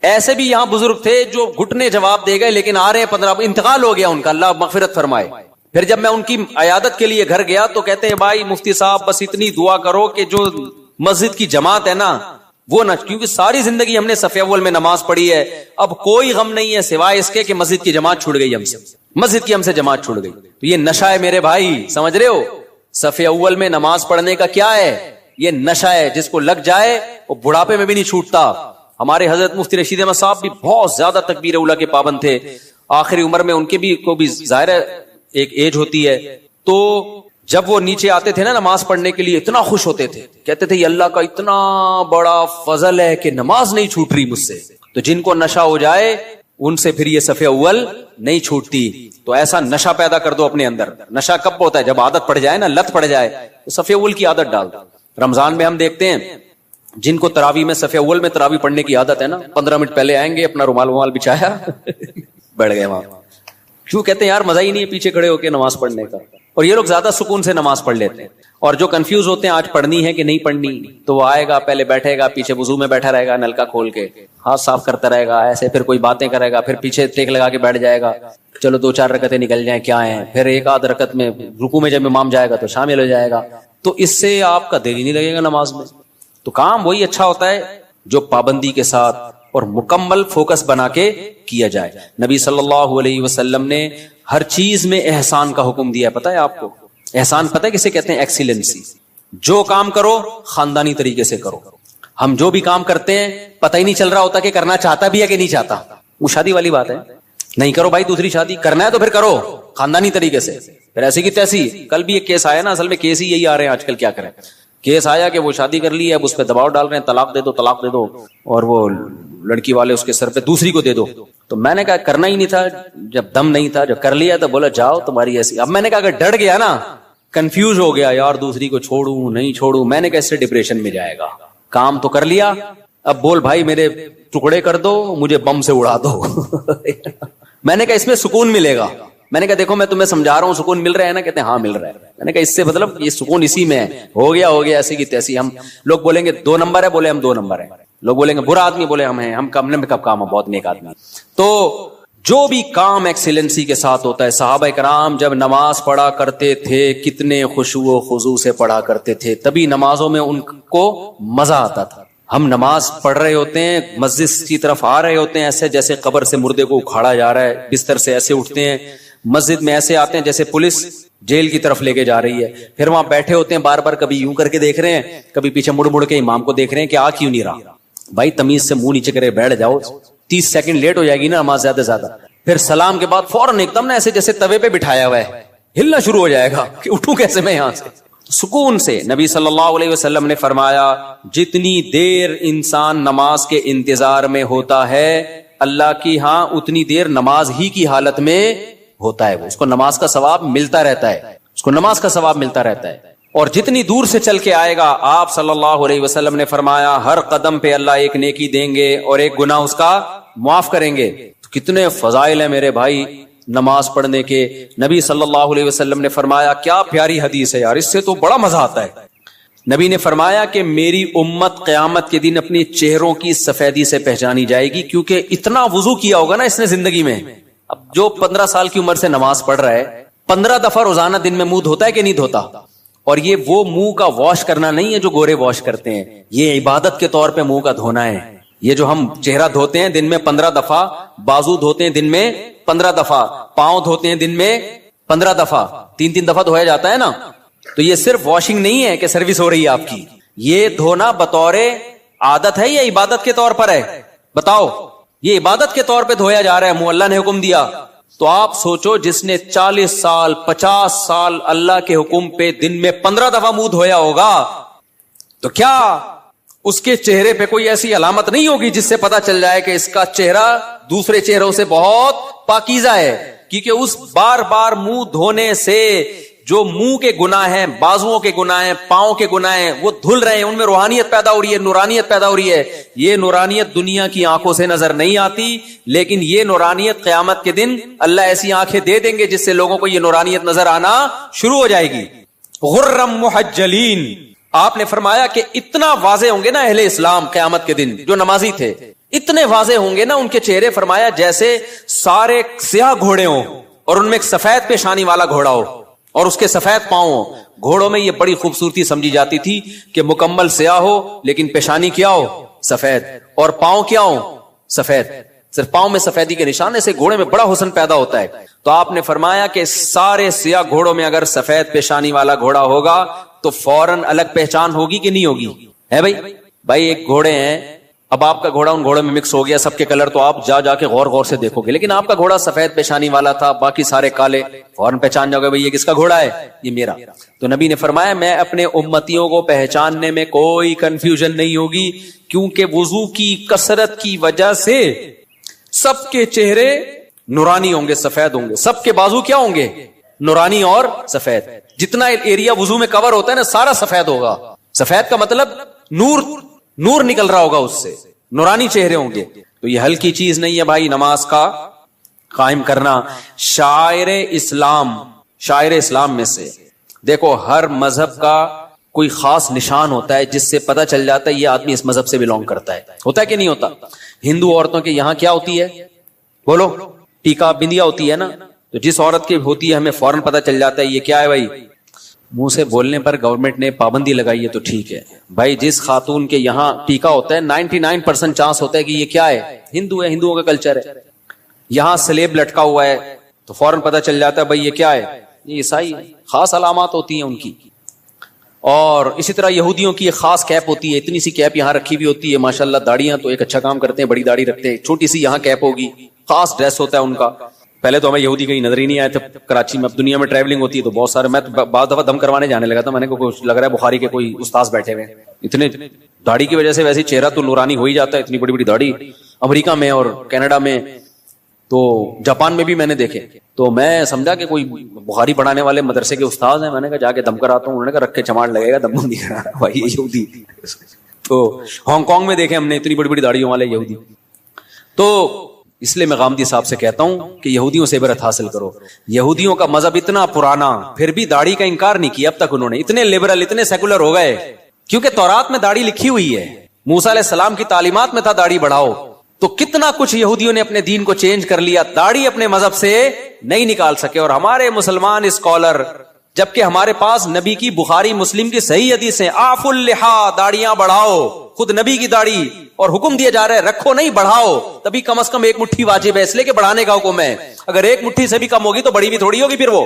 ایسے بھی یہاں بزرگ تھے جو گھٹنے جواب دے گئے لیکن آ رہے ہیں 15, انتقال ہو گیا ان کا, اللہ مغفرت فرمائے. پھر جب میں ان کی عیادت کے لیے گھر گیا تو کہتے ہیں بھائی مفتی صاحب بس اتنی دعا کرو کہ جو مسجد کی جماعت ہے نا وہ نہ, کیونکہ ساری زندگی ہم نے صف اول میں نماز پڑھی ہے, اب کوئی غم نہیں ہے سوائے اس کے کہ مسجد کی جماعت چھوٹ گئی ہم سے, مسجد کی ہم سے جماعت چھوٹ گئی. تو یہ نشہ ہے میرے بھائی, سمجھ رہے ہو؟ صف اول میں نماز پڑھنے کا کیا ہے, یہ نشہ ہے, جس کو لگ جائے وہ بڑھاپے میں بھی نہیں چھوٹتا. ہمارے حضرت مفتی رشید احمد صاحب بھی بہت زیادہ تکبیر اولیٰ کے پابند تھے, آخری عمر میں ان کے بھی کو بھی ظاہر ایک ایج ہوتی ہے. تو جب وہ نیچے آتے تھے نا نماز پڑھنے کے لیے اتنا خوش ہوتے تھے, کہتے تھے یہ اللہ کا اتنا بڑا فضل ہے کہ نماز نہیں چھوٹ رہی مجھ سے. تو جن کو نشہ ہو جائے ان سے پھر یہ صف اول نہیں چھوٹتی. تو ایسا نشہ پیدا کر دو اپنے اندر. نشہ کب ہوتا ہے؟ جب عادت پڑ جائے نا, لت پڑ جائے, تو صف اول کی عادت ڈال دو. رمضان میں ہم دیکھتے ہیں جن کو تراوی میں صف اول میں تراوی پڑھنے کی عادت ہے نا, 15 منٹ پہلے آئیں گے, اپنا رومال بچھایا بیٹھ گئے وہاں. کیوں؟ کہتے ہیں یار مزہ ہی نہیں ہے پیچھے کھڑے ہو کے نماز پڑھنے کا. اور یہ لوگ زیادہ سکون سے نماز پڑھ لیتے ہیں. اور جو کنفیوز ہوتے ہیں آج پڑھنی ہے کہ نہیں پڑھنی, تو وہ آئے گا پہلے بیٹھے گا, پیچھے وضو میں بیٹھا رہے گا, نلکا کھول کے ہاتھ صاف کرتا رہے گا ایسے, پھر کوئی باتیں کرے گا, پھر پیچھے ٹیک لگا کے بیٹھ جائے گا, چلو 2-4 رکعتیں نکل جائیں کیا ہیں, پھر ایک آدھ رکعت میں رکوع میں جب امام جائے گا تو شامل ہو جائے گا. تو اس سے آپ کا دل ہی نہیں لگے گا نماز میں. تو کام وہی اچھا ہوتا ہے جو پابندی کے ساتھ اور مکمل فوکس بنا کے کیا جائے. نبی صلی اللہ علیہ وسلم نے ہر چیز میں احسان کا حکم دیا. پتہ ہے آپ کو احسان پتہ ہے کسے کہتے ہیں؟ ایکسیلنسی. جو کام کرو خاندانی طریقے سے کرو. ہم جو بھی کام کرتے ہیں پتہ ہی نہیں چل رہا ہوتا کہ کرنا چاہتا بھی ہے کہ نہیں چاہتا. وہ شادی والی بات ہے, نہیں کرو بھائی دوسری شادی, کرنا ہے تو پھر کرو خاندانی طریقے سے. پھر ایسی کی تیسی. کل بھی ایک کیس آیا نا, اصل میں کیس ہی یہی آ رہے ہیں آج کل, کیا کریں. کیس آیا کہ وہ شادی کر لی ہے, اب اس پہ دباؤ ڈال رہے ہیں طلاق دے دو طلاق دے دو, اور وہ لڑکی والے اس کے سر پہ دوسری کو دے دو. تو میں نے کہا کرنا ہی نہیں تھا, جب دم نہیں تھا, جب کر لیا تو بولا جاؤ تمہاری ایسی. اب میں نے کہا اگر ڈر گیا نا, کنفیوز ہو گیا یار دوسری کو چھوڑوں نہیں چھوڑوں, میں نے کہا اس سے ڈپریشن میں جائے گا. کام تو کر لیا, اب بول بھائی میرے ٹکڑے کر دو, مجھے بم سے اڑا دو. میں نے کہا اس میں سکون ملے گا. میں نے کہا دیکھو میں تمہیں سمجھا رہا ہوں, سکون مل رہا ہے نا؟ کہتے ہیں ہاں مل رہا ہے. میں نے کہا اس سے مطلب یہ سکون اسی میں ہے. ہو گیا ایسی کی تیسی. ہم لوگ بولیں گے 2 نمبر ہے, بولے ہم 2 نمبر ہیں. لوگ بولیں گے برا آدمی, بولے ہم ہیں, ہم کم نے کب کام ہے, بہت نیک آدمی. تو جو بھی کام ایکسیلنسی کے ساتھ ہوتا ہے. صحابہ کرام جب نماز پڑھا کرتے تھے کتنے خشوع و خضوع سے پڑھا کرتے تھے, تبھی نمازوں میں ان کو مزہ آتا تھا. ہم نماز پڑھ رہے ہوتے ہیں, مسجد کی طرف آ رہے ہوتے ہیں ایسے جیسے قبر سے مردے کو اکھاڑا جا رہا ہے, بستر سے ایسے اٹھتے ہیں, مسجد میں ایسے آتے ہیں جیسے پولیس جیل کی طرف لے کے جا رہی ہے. پھر وہاں بیٹھے ہوتے ہیں بار بار, کبھی یوں کر کے دیکھ رہے ہیں, کبھی پیچھے مڑ مڑ کے امام کو دیکھ رہے ہیں کہ آ کیوں نہیں رہا. بھائی تمیز سے منہ نیچے کرے بیٹھ جاؤ, 30 سیکنڈ لیٹ ہو جائے گی نا نماز زیادہ سے زیادہ. پھر سلام کے بعد فوراً ایک دم نا ایسے جیسے توے پہ بٹھایا ہوا ہے, ہلنا شروع ہو جائے گا کہ اٹھوں کیسے میں یہاں سے. سکون سے. نبی صلی اللہ علیہ وسلم نے فرمایا جتنی دیر انسان نماز کے انتظار میں ہوتا ہے اللہ کی ہاں اتنی دیر نماز ہی کی حالت میں ہوتا ہے. وہ اس کو نماز کا ثواب ملتا رہتا ہے, اس کو نماز کا ثواب ملتا رہتا ہے. اور جتنی دور سے چل کے آئے گا, آپ صلی اللہ علیہ وسلم نے فرمایا ہر قدم پہ اللہ ایک نیکی دیں گے اور ایک گناہ اس کا معاف کریں گے. تو کتنے فضائل ہیں میرے بھائی نماز پڑھنے کے. نبی صلی اللہ علیہ وسلم نے فرمایا, کیا پیاری حدیث ہے یار, اس سے تو بڑا مزہ آتا ہے. نبی نے فرمایا کہ میری امت قیامت کے دن اپنے چہروں کی سفیدی سے پہچانی جائے گی, کیونکہ اتنا وضو کیا ہوگا نا اس نے زندگی میں. اب جو 15 سال کی عمر سے نماز پڑھ رہا ہے, 15 دفعہ روزانہ دن میں منہ دھوتا ہے کہ نہیں دھوتا. اور یہ وہ منہ کا واش کرنا نہیں ہے جو گورے واش کرتے ہیں, یہ عبادت کے طور پہ منہ کا دھونا ہے. یہ جو ہم چہرہ دھوتے ہیں دن میں 15 دفعہ, بازو دھوتے ہیں دن میں 15 دفعہ, پاؤں دھوتے ہیں دن میں 15 دفعہ, 3 دفعہ دھویا جاتا ہے نا. تو یہ صرف واشنگ نہیں ہے کہ سروس ہو رہی ہے آپ کی, یہ دھونا بطور عادت ہے یا عبادت کے طور پر ہے؟ بتاؤ. یہ عبادت کے طور پہ دھویا جا رہا ہے, اللہ نے حکم دیا. تو آپ سوچو جس نے 40 سال 50 سال اللہ کے حکم پہ دن میں 15 دفعہ منہ دھویا ہوگا, تو کیا اس کے چہرے پہ کوئی ایسی علامت نہیں ہوگی جس سے پتا چل جائے کہ اس کا چہرہ دوسرے چہروں سے بہت پاکیزہ ہے؟ کیونکہ اس بار بار منہ دھونے سے جو منہ کے گناہ ہیں, بازوؤں کے گناہ ہیں, پاؤں کے گناہ ہیں, وہ دھل رہے ہیں, ان میں روحانیت پیدا ہو رہی ہے, نورانیت پیدا ہو رہی ہے. یہ نورانیت دنیا کی آنکھوں سے نظر نہیں آتی, لیکن یہ نورانیت قیامت کے دن اللہ ایسی آنکھیں دے دیں گے جس سے لوگوں کو یہ نورانیت نظر آنا شروع ہو جائے گی. غرم محجلین, آپ نے فرمایا کہ اتنا واضح ہوں گے نا اہل اسلام قیامت کے دن, جو نمازی تھے اتنے واضح ہوں گے نا ان کے چہرے, فرمایا جیسے سارے سیاہ گھوڑے ہوں اور ان میں ایک سفید پیشانی والا گھوڑا ہو اور اس کے سفید پاؤں ہو. گھوڑوں میں یہ بڑی خوبصورتی سمجھی جاتی تھی کہ مکمل سیاہ ہو لیکن پیشانی کیا ہو, سفید, اور پاؤں کیا ہو, سفید. صرف پاؤں میں سفیدی کے نشانے سے گھوڑے میں بڑا حسن پیدا ہوتا ہے. تو آپ نے فرمایا کہ سارے سیاہ گھوڑوں میں اگر سفید پیشانی والا گھوڑا ہوگا تو فوراً الگ پہچان ہوگی کہ نہیں ہوگی؟ ہے بھائی ایک گھوڑے ہیں, اب آپ کا گھوڑا ان گھوڑوں میں مکس ہو گیا, سب کے کلر تو آپ جا کے غور سے دیکھو گے, لیکن آپ کا گھوڑا سفید پیشانی والا تھا, باقی سارے کالے, فوراً پہچان جاؤ گے بھائی یہ کس کا گھوڑا ہے, یہ میرا. تو نبی نے فرمایا میں اپنے امتیوں کو پہچاننے میں کوئی کنفیوژن نہیں ہوگی, کیونکہ وضو کی کثرت کی وجہ سے سب کے چہرے نورانی ہوں گے, سفید ہوں گے, سب کے بازو کیا ہوں گے, نورانی اور سفید. جتنا ایریا وضو میں کور ہوتا ہے نا سارا سفید ہوگا. سفید کا مطلب نور نکل رہا ہوگا, اس سے نورانی چہرے ہوں گے. تو یہ ہلکی چیز نہیں ہے بھائی نماز کا قائم کرنا. شاعر اسلام میں سے دیکھو, ہر مذہب کا کوئی خاص نشان ہوتا ہے جس سے پتہ چل جاتا ہے یہ آدمی اس مذہب سے بلونگ کرتا ہے. ہوتا ہے کہ نہیں ہوتا؟ ہندو عورتوں کے یہاں کیا ہوتی ہے, بولو, ٹیکا بندیا ہوتی ہے نا. تو جس عورت کی ہوتی ہے ہمیں فوراً پتہ چل جاتا ہے یہ کیا ہے بھائی. منہ سے بولنے پر گورنمنٹ نے پابندی لگائی ہے تو ٹھیک ہے بھائی. جس خاتون کے یہاں ٹیکا ہوتا ہے 99% چانس ہوتا ہے کہ یہ کیا ہے, ہندو ہے, ہندوؤں کا کلچر ہے. یہاں سلیب لٹکا ہوا ہے تو فوراً پتہ چل جاتا ہے بھائی یہ کیا ہے, یہ عیسائی ہے. خاص علامات ہوتی ہیں ان کی. اور اسی طرح یہودیوں کی ایک خاص کیپ ہوتی ہے, اتنی سی کیپ یہاں رکھی ہوئی ہوتی ہے, ماشاءاللہ داڑیاں تو ایک اچھا کام کرتے ہیں, بڑی داڑھی رکھتے ہیں, چھوٹی سی یہاں کیپ ہوگی, خاص ڈریس ہوتا ہے ان کا. پہلے تو ہمیں یہودی کہیں نظر ہی نہیں آئے تھے کراچی میں. اب دنیا میں ٹریولنگ ہوتی ہے تو بہت سارے, میں بعض دفعہ دم کروانے جانے لگا تھا, میں نے کچھ لگ رہا ہے بخاری کے کوئی استاذ بیٹھے ہوئے, اتنے داڑھی کی وجہ سے ویسے چہرہ تو نورانی ہو ہی جاتا ہے, اتنی بڑی بڑی داڑھی. امریکہ میں اور کینیڈا میں تو جاپان میں بھی میں نے دیکھے. تو میں سمجھا کہ کوئی بخاری پڑھانے والے مدرسے کے استاذ ہیں, میں نے کہا جا کے دم کراتا ہوں. انہوں نے کہا رکھ کے چماڑ لگے گا, دم نہیں کرا بھائی یہودی. تو ہانگ کانگ میں دیکھے ہم نے اتنی بڑی بڑی داڑھیوں والے یہودی. تو اس لیے میں غامدی صاحب سے کہتا ہوں کہ یہودیوں سے عبرت حاصل کرو. یہودیوں کا مذہب اتنا پرانا, پھر بھی داڑھی کا انکار نہیں کیا اب تک انہوں نے. اتنے لبرل, اتنے سیکولر ہو گئے کیونکہ تورات میں داڑھی لکھی ہوئی ہے, موسیٰ علیہ السلام کی تعلیمات میں تھا داڑھی بڑھاؤ. تو کتنا کچھ یہودیوں نے اپنے دین کو چینج کر لیا, داڑھی اپنے مذہب سے نہیں نکال سکے. اور ہمارے مسلمان اسکالر, جبکہ ہمارے پاس نبی کی بخاری مسلم کی صحیح حدیثیں, آف اللحا, داڑیاں بڑھاؤ, خود نبی کی داڑھی, اور حکم دیا جا رہا ہے رکھو نہیں بڑھاؤ. تبھی کم از کم 1 مٹھی واجب ہے, اس لیے کہ بڑھانے کا حکم ہے. اگر 1 مٹھی سے بھی کم ہوگی تو بڑی بھی تھوڑی ہوگی. پھر وہ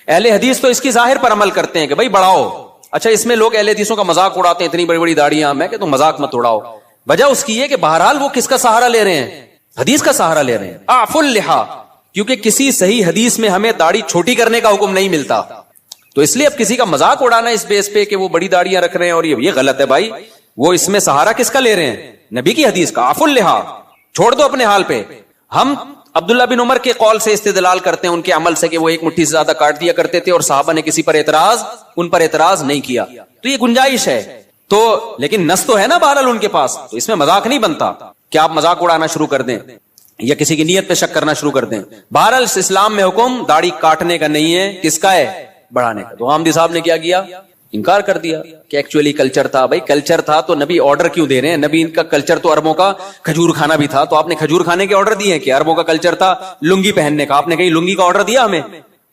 اہل حدیث تو اس کی ظاہر پر عمل کرتے ہیں کہ بھائی بڑھاؤ. اچھا, اس میں لوگ اہل حدیثوں کا مذاق اڑاتے ہیں, اتنی بڑی بڑی داڑیاں. میں کہ تم مذاق مت اڑاؤ. وجہ اس کی ہے کہ بہرحال وہ کس کا سہارا لے رہے ہیں, حدیث کا سہارا لے رہے ہیں. آف اللحا, کیونکہ کسی صحیح حدیث میں ہمیں داڑھی چھوٹی کرنے کا حکم نہیں ملتا. تو اس لیے اب کسی کا مذاق اڑانا اس بیس پہ کہ وہ بڑی داڑیاں رکھ رہے ہیں اور یہ غلط ہے بھائی. وہ اس میں سہارا کس کا لے رہے ہیں, نبی کی حدیث کا. آف اللحا, چھوڑ دو اپنے حال پہ. ہم عبداللہ بن عمر کے قول سے استدلال کرتے ہیں, ان کے عمل سے, کہ وہ 1 مٹھی سے زیادہ کاٹ دیا کرتے تھے اور صحابہ نے کسی پر ان پر اعتراض نہیں کیا. تو یہ گنجائش ہے. تو لیکن نص تو ہے نا بہرحال ان کے پاس, تو اس میں مذاق نہیں بنتا کہ آپ مذاق اڑانا شروع کر دیں یا کسی کی نیت پہ شک کرنا شروع کر دیں. بہرحال اسلام میں حکم داڑھی کاٹنے کا نہیں ہے, کس کا ہے, بڑھانے کا. تو غامدی صاحب نے کیا کیا, انکار کر دیا کہ ایکچولی کلچر تھا. بھائی کلچر تھا تو نبی آرڈر کیوں دے رہے ہیں؟ نبی ان کا کلچر تو عربوں کا کھجور کھانا بھی تھا, تو آپ نے کھجور کھانے کے آرڈر دیے ہیں. کہ عربوں کا کلچر تھا لنگی پہننے کا, آپ نے کہیں لنگی کا آرڈر دیا ہمیں؟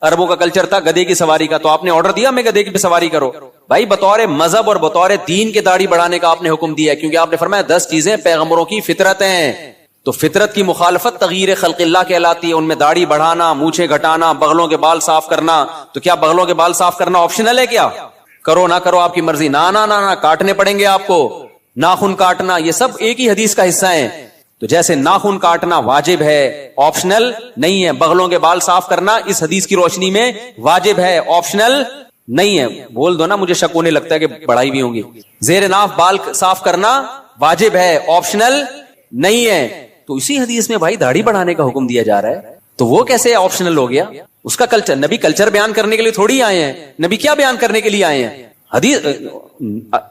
عربوں کا کلچر تھا گدے کی سواری کا, تو آپ نے آرڈر دیا ہمیں گدے کی سواری کرو. بھائی بطور مذہب اور بطور دین کے داڑھی بڑھانے کا آپ نے حکم دیا ہے، کیونکہ آپ نے فرمایا 10 چیزیں پیغمبروں کی فطرت ہیں، تو فطرت کی مخالفت تغییر خلق اللہ کہلاتی ہے. ان میں داڑھی بڑھانا، مونچھیں گھٹانا، بغلوں کے بال صاف کرنا. تو کیا بغلوں کے بال صاف کرنا آپشنل ہے؟ کیا کرو نہ کرو آپ کی مرضی؟ نہ کاٹنے پڑیں گے آپ کو. ناخن کاٹنا یہ سب ایک ہی حدیث کا حصہ ہیں. تو جیسے ناخن کاٹنا واجب ہے، آپشنل نہیں ہے، بغلوں کے بال صاف کرنا اس حدیث کی روشنی میں واجب ہے، آپشنل نہیں ہے. بول دو نا، مجھے شک ہونے لگتا ہے کہ بڑھائی بھی ہوں گی. زیر ناف بال صاف کرنا واجب ہے، آپشنل نہیں ہے. تو اسی حدیث میں بھائی داڑھی بڑھانے کا حکم دیا جا رہا ہے، تو وہ کیسے آپشنل ہو گیا؟ اس کا کلچر، نبی کلچر بیان کرنے کے لیے تھوڑی آئے ہیں. نبی کیا بیان کرنے کے لیے آئے ہیں؟ حدیث،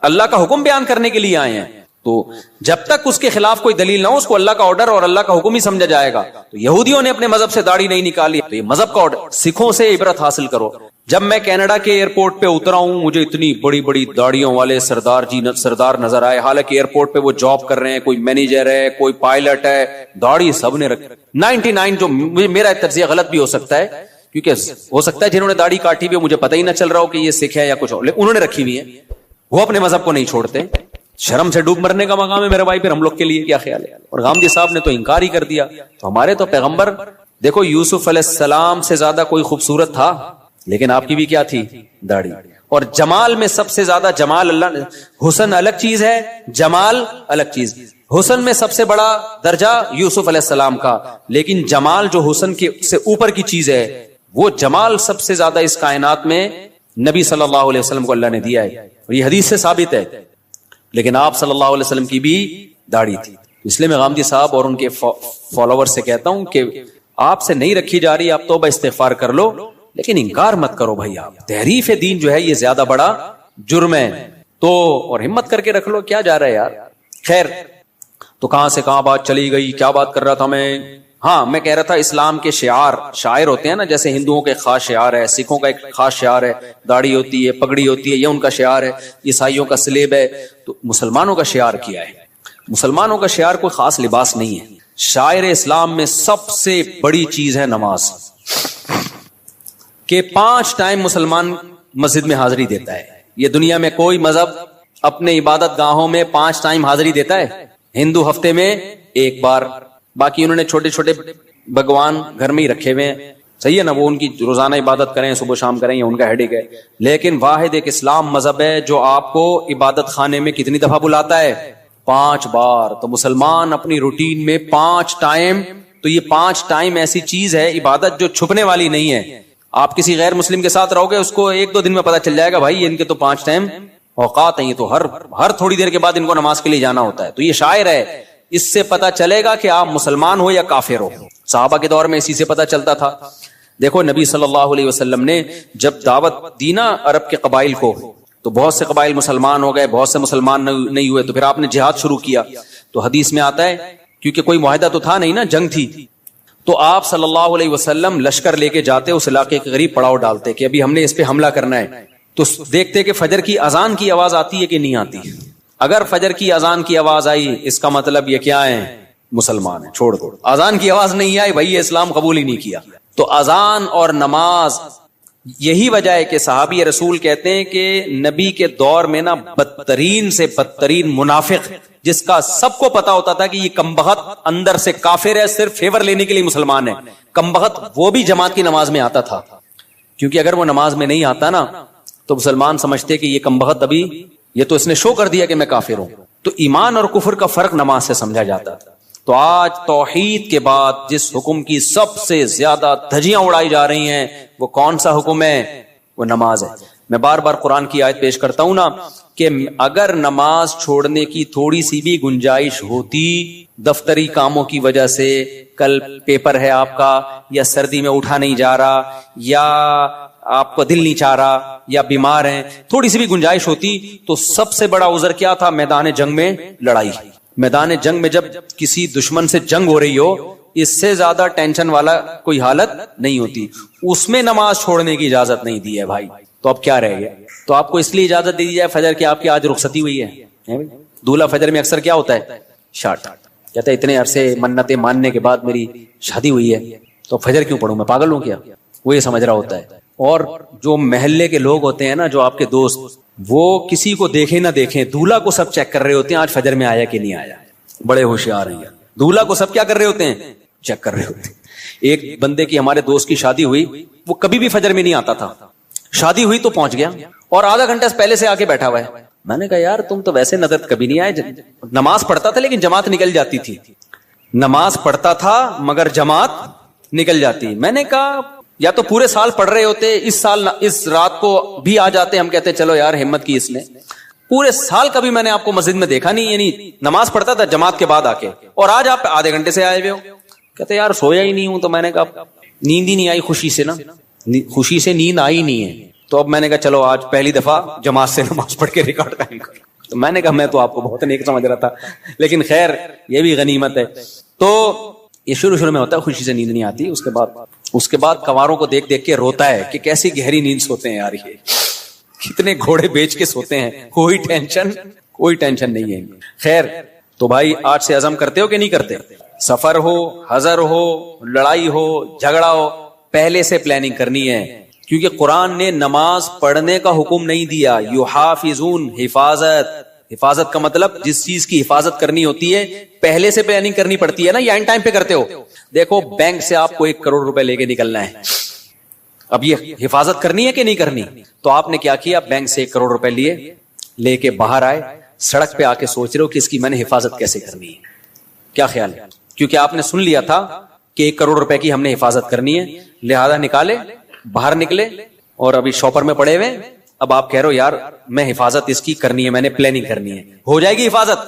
اللہ کا حکم بیان کرنے کے لیے آئے ہیں. تو جب تک اس کے خلاف کوئی دلیل نہ ہو، اس کو اللہ کا آرڈر اور اللہ کا حکم ہی سمجھا جائے گا. تو یہودیوں نے اپنے مذہب سے داڑھی نہیں نکالی، تو یہ مذہب کا آرڈر. سکھوں سے عبرت حاصل کرو. جب میں کینیڈا کے ایئرپورٹ پہ اترا ہوں، مجھے اتنی بڑی بڑی داڑھیوں والے سردار نظر آئے. حالانکہ ایئرپورٹ پہ وہ جاب کر رہے ہیں، کوئی مینیجر ہے، کوئی پائلٹ ہے، داڑھی سب نے رکھی. 99 جو میرا تجزیہ غلط بھی ہو سکتا ہے، کیونکہ ہو سکتا ہے جنہوں نے داڑھی کاٹی ہوئی مجھے پتہ ہی نہ چل رہا ہو کہ یہ سکھ ہے یا کچھ اور، انہوں نے رکھی ہوئی ہے. وہ اپنے مذہب کو نہیں چھوڑتے. شرم سے ڈوب مرنے کا مقام ہے میرے بھائی. پھر ہم لوگ کے لیے کیا خیال ہے؟ اور غامدی صاحب نے تو انکار ہی کر دیا. تو ہمارے تو پیغمبر دیکھو، یوسف علیہ السلام سے زیادہ کوئی خوبصورت تھا، لیکن آپ کی بھی کیا تھی؟ داڑھی. اور جمال میں سب سے زیادہ جمال اللہ نے، حسن الگ چیز ہے، جمال الگ چیز. حسن میں سب سے بڑا درجہ یوسف علیہ السلام کا، لیکن جمال جو حسن کے سے اوپر کی چیز ہے، وہ جمال سب سے زیادہ اس کائنات میں نبی صلی اللہ علیہ وسلم کو اللہ نے دیا ہے، اور یہ حدیث سے ثابت ہے. لیکن آپ صلی اللہ علیہ وسلم کی بھی داڑھی تھی. اس لیے میں غامدی صاحب اور ان کے فالوور سے کہتا ہوں کہ آپ سے نہیں رکھی جا رہی، آپ توبہ استغفار کر لو، لیکن انکار مت کرو بھائی. آپ تحریف دین جو ہے یہ زیادہ بڑا جرم ہے. تو اور ہمت کر کے رکھ لو، کیا جا رہا ہے یار. خیر، تو کہاں سے کہاں بات چلی گئی؟ کیا بات کر رہا تھا میں؟ ہاں، میں کہہ رہا تھا اسلام کے شعائر ہوتے ہیں نا، جیسے ہندوؤں کا ایک خاص شعار ہے، سکھوں کا ایک خاص شعار ہے، داڑھی ہوتی ہے، پگڑی ہوتی ہے، یہ ان کا شعار ہے. عیسائیوں کا سلیب ہے. تو مسلمانوں کا شعار کیا ہے؟ مسلمانوں کا شعار کوئی خاص لباس نہیں ہے. شاعر اسلام میں سب سے بڑی چیز ہے نماز، کہ 5 ٹائم مسلمان مسجد میں حاضری دیتا ہے. یہ دنیا میں کوئی مذہب اپنے عبادت گاہوں میں 5 ٹائم حاضری دیتا ہے؟ ہندو ہفتے میں 1 بار، باقی انہوں نے چھوٹے چھوٹے بھگوان گھر میں ہی رکھے ہوئے ہیں. صحیح ہے نا، وہ ان کی روزانہ عبادت کریں، صبح شام کریں، یہ ان کا ہیڈک ہے. لیکن واحد ایک اسلام مذہب ہے جو آپ کو عبادت خانے میں کتنی دفعہ بلاتا ہے؟ 5 بار. تو مسلمان اپنی روٹین میں 5 ٹائم، تو یہ 5 ٹائم ایسی چیز ہے عبادت جو چھپنے والی نہیں ہے. آپ کسی غیر مسلم کے ساتھ رہو گے، اس کو 1-2 دن میں پتا چل جائے گا بھائی ان کے تو 5 ٹائم اوقات ہیں، یہ تو ہر تھوڑی دیر کے بعد ان کو نماز کے لیے جانا ہوتا ہے. تو یہ شاعر ہے، اس سے پتا چلے گا کہ آپ مسلمان ہو یا کافر ہو. صحابہ کے دور میں اسی سے پتا چلتا تھا. دیکھو نبی صلی اللہ علیہ وسلم نے جب دعوت دی نا عرب کے قبائل کو، تو بہت سے قبائل مسلمان ہو گئے، بہت سے مسلمان نہیں ہوئے. تو پھر آپ نے جہاد شروع کیا. تو حدیث میں آتا ہے، کیونکہ کوئی معاہدہ تو تھا نہیں نا، جنگ تھی، تو آپ صلی اللہ علیہ وسلم لشکر لے کے جاتے، اس علاقے کے قریب پڑاؤ ڈالتے کہ ابھی ہم نے اس پہ حملہ کرنا ہے. تو دیکھتے کہ فجر کی اذان کی آواز آتی ہے کہ نہیں آتی. اگر فجر کی اذان کی آواز آئی، اس کا مطلب یہ کیا ہے؟ مسلمان ہے. چھوڑ دو. اذان کی آواز نہیں آئی، بھائی یہ اسلام قبول ہی نہیں کیا. تو اذان اور نماز، یہی وجہ ہے کہ صحابی رسول کہتے ہیں کہ نبی کے دور میں نا بدترین سے بدترین منافق، جس کا سب کو پتا ہوتا تھا کہ یہ کمبخت اندر سے کافر ہے، صرف فیور لینے کے لیے مسلمان ہے، کمبخت، وہ بھی جماعت کی نماز میں آتا تھا. کیونکہ اگر وہ نماز میں نہیں آتا نا تو مسلمان سمجھتے کہ یہ کمبخت ابھی، یہ تو اس نے شو کر دیا کہ میں کافر ہوں. تو ایمان اور کفر کا فرق نماز سے سمجھا جاتا. تو آج توحید کے بعد جس حکم کی سب سے زیادہ دھجیاں اڑائی جا رہی ہیں، وہ کون سا حکم ہے؟ وہ نماز ہے. میں بار بار قرآن کی آیت پیش کرتا ہوں نا کہ اگر نماز چھوڑنے کی تھوڑی سی بھی گنجائش ہوتی، دفتری کاموں کی وجہ سے، کل پیپر ہے آپ کا، یا سردی میں اٹھا نہیں جا رہا، یا آپ کو دل نہیں چاہ رہا، یا بیمار ہیں، تھوڑی سی بھی گنجائش ہوتی، تو سب سے بڑا عذر کیا تھا؟ میدان جنگ میں لڑائی. میدان جنگ میں جب کسی دشمن سے جنگ ہو رہی ہو، اس سے زیادہ ٹینشن والا کوئی حالت نہیں ہوتی. اس میں نماز چھوڑنے کی اجازت نہیں دی ہے بھائی. تو اب کیا رہ گیا؟ تو آپ کو اس لیے اجازت دے دی جائے فجر کی آپ کی آج رخصتی ہوئی ہے. دولہا فجر میں اکثر کیا ہوتا ہے؟ شارٹ. کہتا ہے اتنے عرصے منتیں ماننے کے بعد میری شادی ہوئی ہے، تو فجر کیوں پڑھوں؟ میں پاگل ہوں کیا؟ وہ یہ سمجھ رہا ہوتا ہے. اور جو محلے کے لوگ ہوتے ہیں نا, جو آپ کے دوست, وہ کسی کو دیکھے نہ دیکھیں, دولہا کو سب چیک کر رہے ہوتے ہیں آج فجر میں آیا کہ نہیں آیا. بڑے ہوشیار ہیں. دولہا کو سب کیا کر رہے ہوتے ہیں؟ چیک کر رہے ہوتے ہیں. ایک بندے کی, ہمارے دوست کی شادی ہوئی, وہ کبھی بھی فجر میں نہیں آتا تھا, شادی ہوئی تو پہنچ گیا اور آدھا گھنٹہ پہلے سے آ کے بیٹھا ہوا ہے. میں نے کہا یار تم تو ویسے نظر کبھی نہیں آئے, نماز پڑھتا تھا لیکن جماعت نکل جاتی تھی, نماز پڑھتا تھا مگر جماعت نکل جاتی. میں نے کہا یا تو پورے سال پڑھ رہے ہوتے, اس سال اس رات کو بھی آ جاتے, ہم کہتے چلو یار ہمت کی اس نے. پورے سال کبھی میں نے آپ کو مسجد میں دیکھا نہیں, یعنی نماز پڑھتا تھا جماعت کے بعد آ کے, اور آج آپ آدھے گھنٹے سے آئے ہوئے ہو. کہتے یار سویا ہی نہیں ہوں. تو میں نے کہا نیند ہی نہیں آئی خوشی سے نا, خوشی سے نیند آئی نہیں ہے. تو اب میں نے کہا چلو آج پہلی دفعہ جماعت سے نماز پڑھ کے ریکارڈ قائم کر. تو میں نے کہا میں تو آپ کو بہت نیک سمجھ رہا تھا, لیکن خیر یہ بھی غنیمت ہے. تو یہ شروع میں ہوتا ہے, خوشی سے نیند نہیں آتی, اس کے بعد کنواروں کو دیکھ دیکھ کے روتا ہے کہ کیسی گہری نیند سوتے ہیں یار, یہ کتنے گھوڑے بیچ کے سوتے ہیں, کوئی ٹینشن نہیں ہے. خیر تو بھائی آج سے عزم کرتے ہو کہ نہیں کرتے؟ سفر ہو, حضر ہو, لڑائی ہو, جھگڑا ہو, پہلے سے پلاننگ کرنی ہے. کیونکہ قرآن نے نماز پڑھنے کا حکم نہیں دیا. یحافظون, حفاظت کا مطلب جس چیز کی حفاظت کرنی ہوتی ہے پہلے سے پلاننگ کرنی پڑتی ہے نا, یا اینڈ ٹائم پہ کرتے ہو. دیکھو بینک سے آپ کو 1 کروڑ روپے لے کے نکلنا ہے, اب یہ حفاظت کرنی ہے کہ نہیں کرنی؟ تو آپ نے کیا کیا, بینک سے 1 کروڑ روپے لے کے باہر آئے, سڑک پہ آ کے سوچ رہے ہو کہ اس کی میں نے حفاظت کیسے کرنی ہے. کیا خیال ہے؟ کیونکہ آپ نے سن لیا تھا کہ 1 کروڑ روپے کی ہم نے حفاظت کرنی ہے, لہذا نکالے, باہر نکلے, اور ابھی شاپر میں پڑے ہوئے. اب آپ کہہ رہے ہو یار میں حفاظت اس کی کرنی ہے, میں نے پلاننگ کرنی ہے. ہو جائے گی حفاظت,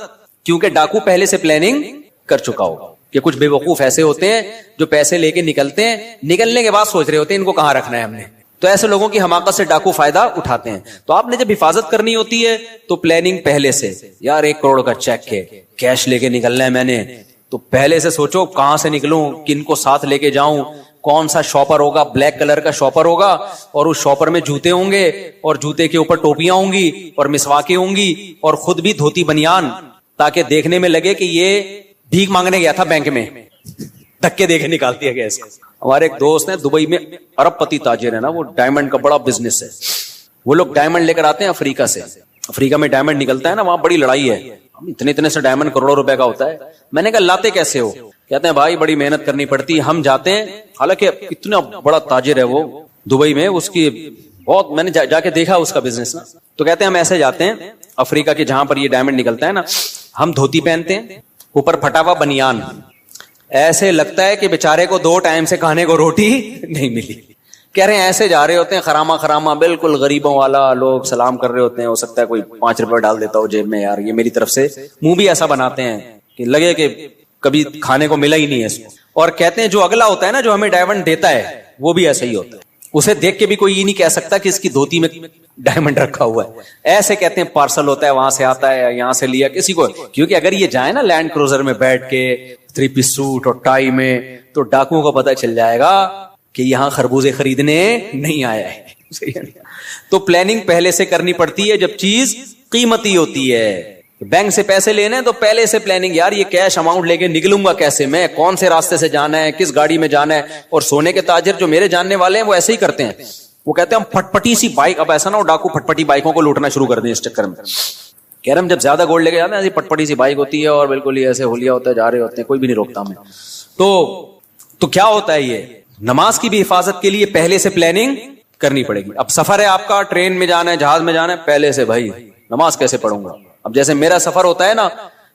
کیونکہ ڈاکو پہلے سے پلاننگ کر چکا ہوگا. کہ کچھ بے وقوف ایسے ہوتے ہیں جو پیسے لے کے نکلتے ہیں, نکلنے کے بعد سوچ رہے ہوتے ہیں ان کو کہاں رکھنا ہے ہم نے. تو ایسے لوگوں کی حماقت سے ڈاکو فائدہ اٹھاتے ہیں. تو آپ نے جب حفاظت کرنی ہوتی ہے تو پلاننگ پہلے سے, یار 1 کروڑ کا چیک ہے, کیش لے کے نکلنا ہے میں نے, تو پہلے سے سوچو کہاں سے نکلوں, کن کو ساتھ لے کے جاؤں, کون سا شاپر ہوگا, بلیک کلر کا شاپر ہوگا, اور اس شاپر میں جوتے ہوں گے, اور جوتے کے اوپر ٹوپیاں ہوں گی, اور مسواکیں ہوں گی, اور خود بھی دھوتی بنیان, تاکہ دیکھنے میں لگے کہ یہ بھیک مانگنے گیا تھا بینک میں, دھکے دے کے نکالتی ہے گیس. ہمارے ایک دوست ہیں دبئی میں, ارب پتی تاجر ہے نا, وہ ڈائمنڈ کا بڑا بزنس ہے. وہ لوگ ڈائمنڈ لے کر آتے ہیں افریقہ سے, افریقہ میں ڈائمنڈ نکلتا ہے نا, وہاں بڑی لڑائی ہے, اتنے سے ڈائمنڈ کروڑوں روپے کا ہوتا ہے. میں نے کہا لاتے کیسے ہو؟ کہتے ہیں بھائی بڑی محنت کرنی پڑتی ہے, ہم جاتے ہیں, حالانکہ اتنا بڑا تاجر ہے وہ دبئی میں, اس کی بہت, میں نے جا کے دیکھا اس کا بزنس نا. تو کہتے ہیں ہم ایسے جاتے ہیں افریقہ کے جہاں پر یہ ڈائمنڈ نکلتا ہے نا, ہم دھوتی پہنتے ہیں, اوپر پھٹا ہوا بنیان, ایسے لگتا ہے کہ بیچارے کو 2 ٹائم سے کھانے کو روٹی نہیں ملی. کہہ رہے ہیں ایسے جا رہے ہوتے ہیں خراما بالکل غریبوں والا, لوگ سلام کر رہے ہوتے ہیں, ہو سکتا ہے کوئی 5 روپے ڈال دیتا ہو جیب میں, یار یہ میری طرف سے, منہ بھی ایسا بناتے ہیں کہ لگے کہ کبھی کھانے کو ملا ہی نہیں ہے اس کو. اور کہتے ہیں جو اگلا ہوتا ہے نا, جو ہمیں ڈائمنڈ دیتا ہے, وہ بھی ایسا ہی ہوتا ہے, اسے دیکھ کے بھی کوئی یہ نہیں کہہ سکتا کہ اس کی دھوتی میں ڈائمنڈ رکھا ہوا ہے. ایسے کہتے ہیں پارسل ہوتا ہے, وہاں سے آتا ہے, یہاں سے لیا کسی کو, کیونکہ اگر یہ جائے نا لینڈ کروزر میں بیٹھ کے 3 پیس سوٹ اور ٹائی میں, تو ڈاکوؤں کو پتا چل جائے گا کہ یہاں خربوزے خریدنے نہیں آیا ہے. تو پلاننگ پہلے سے کرنی پڑتی ہے جب چیز قیمتی ہوتی ہے. بینک سے پیسے لینے تو پہلے سے پلاننگ, یار یہ کیش اماؤنٹ لے کے نکلوں گا کیسے, میں کون سے راستے سے جانا ہے, کس گاڑی میں جانا ہے. اور سونے کے تاجر جو میرے جاننے والے ہیں وہ ایسے ہی کرتے ہیں, وہ کہتے ہیں ہم پھٹپٹی سی بائک, اب ایسا نہ ہو ڈاکو پھٹپٹی بائکوں کو لوٹنا شروع کر دیں اس چکر میں. کہہ رہے ہم جب زیادہ گولڈ لے کے جاتے ہیں, ایسی پٹپٹی سی بائک ہوتی ہے اور بالکل ہی ایسے ہولیا ہوتا ہے, جا رہے ہوتے ہیں, کوئی بھی نہیں روکتا ہمیں. تو کیا ہوتا ہے, یہ نماز کی بھی حفاظت کے لیے پہلے سے پلاننگ کرنی پڑے گی. اب سفر ہے آپ کا, ٹرین میں جانا ہے, جہاز میں جانا ہے, پہلے سے بھائی نماز کیسے پڑھوں گا. اب جیسے میرا سفر ہوتا ہے نا,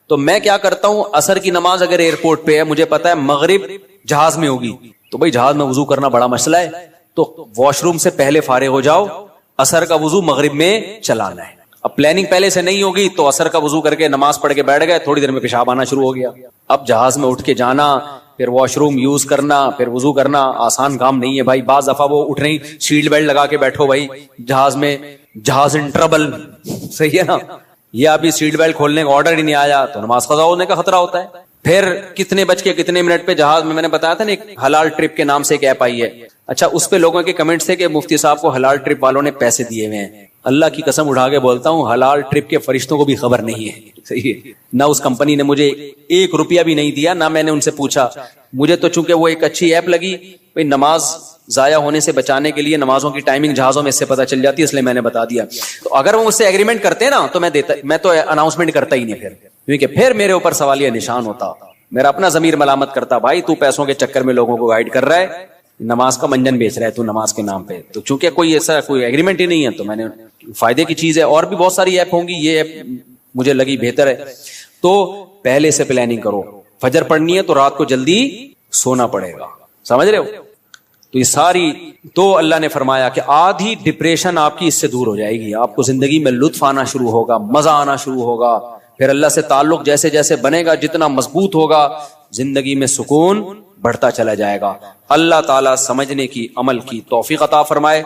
تو میں کیا کرتا ہوں, عصر کی نماز اگر ایئرپورٹ پہ ہے, مجھے پتا ہے مغرب جہاز میں ہوگی, تو بھائی جہاز میں وضو کرنا بڑا مسئلہ ہے, تو واش روم سے پہلے فارغ ہو جاؤ, عصر کا وضو مغرب میں چلانا ہے. اب پلاننگ پہلے سے نہیں ہوگی تو عصر کا وضو کر کے نماز پڑھ کے بیٹھ گئے, تھوڑی دیر میں پیشاب آنا شروع ہو گیا. اب جہاز میں اٹھ کے جانا, پھر واش روم یوز کرنا, پھر وضو کرنا, آسان کام نہیں ہے بھائی. بعض دفعہ وہ اٹھ رہی, سیٹ بیلٹ لگا کے بیٹھو بھائی جہاز میں, جہاز ان ٹربل, صحیح ہے نا. یہ ابھی سیٹ بیلٹ کھولنے کا آرڈر ہی نہیں آیا تو نماز قضا ہونے کا خطرہ ہوتا ہے. پھر کتنے بج کے کتنے منٹ پہ جہاز میں نے بتایا تھا نا, ایک حلال ٹرپ کے نام سے ایک ایپ آئی ہے. اچھا, اس پہ لوگوں کے کمنٹس تھے کہ مفتی صاحب کو حلال ٹرپ والوں نے پیسے دیے ہوئے ہیں. اللہ کی قسم اٹھا کے بولتا ہوں حلال ٹرپ کے فرشتوں کو بھی خبر نہیں ہے. صحیح ہے. نہ اس کمپنی نے مجھے 1 روپیہ بھی نہیں دیا, نہ میں نے ان سے پوچھا. مجھے تو چونکہ وہ ایک اچھی ایپ لگی, بھئی نماز ضائع ہونے سے بچانے کے لیے نمازوں کی ٹائمنگ جہازوں میں اس سے پتہ چل جاتی ہے, اس لیے میں نے بتا دیا. تو اگر وہ مجھ سے ایگریمنٹ کرتے نا تو میں تو اناؤنسمنٹ کرتا ہی نہیں, کیونکہ پھر میرے اوپر سوالیہ نشان ہوتا, میرا اپنا ضمیر ملامت کرتا, بھائی تو پیسوں کے چکر میں لوگوں کو گائیڈ کر رہا ہے, نماز کا منجن بیچ رہا ہے تو نماز کے نام پہ. تو چونکہ کوئی ایسا کوئی ایگریمنٹ ہی نہیں ہے تو میں نے فائدے کی چیز ہے. اور بھی بہت ساری ایپ ہوں گی, یہ ایپ مجھے لگی بہتر ہے. تو پہلے سے پلاننگ کرو, فجر پڑھنی ہے تو رات کو جلدی سونا پڑے گا, سمجھ رہے ہو. تو یہ ساری, تو اللہ نے فرمایا کہ آدھی ڈپریشن آپ کی اس سے دور ہو جائے گی, آپ کو زندگی میں لطف آنا شروع ہوگا, مزہ آنا شروع ہوگا, پھر اللہ سے تعلق جیسے جیسے بنے گا, جتنا مضبوط ہوگا, زندگی میں سکون بڑھتا چلا جائے گا. اللہ تعالیٰ سمجھنے کی, عمل کی توفیق عطا فرمائے.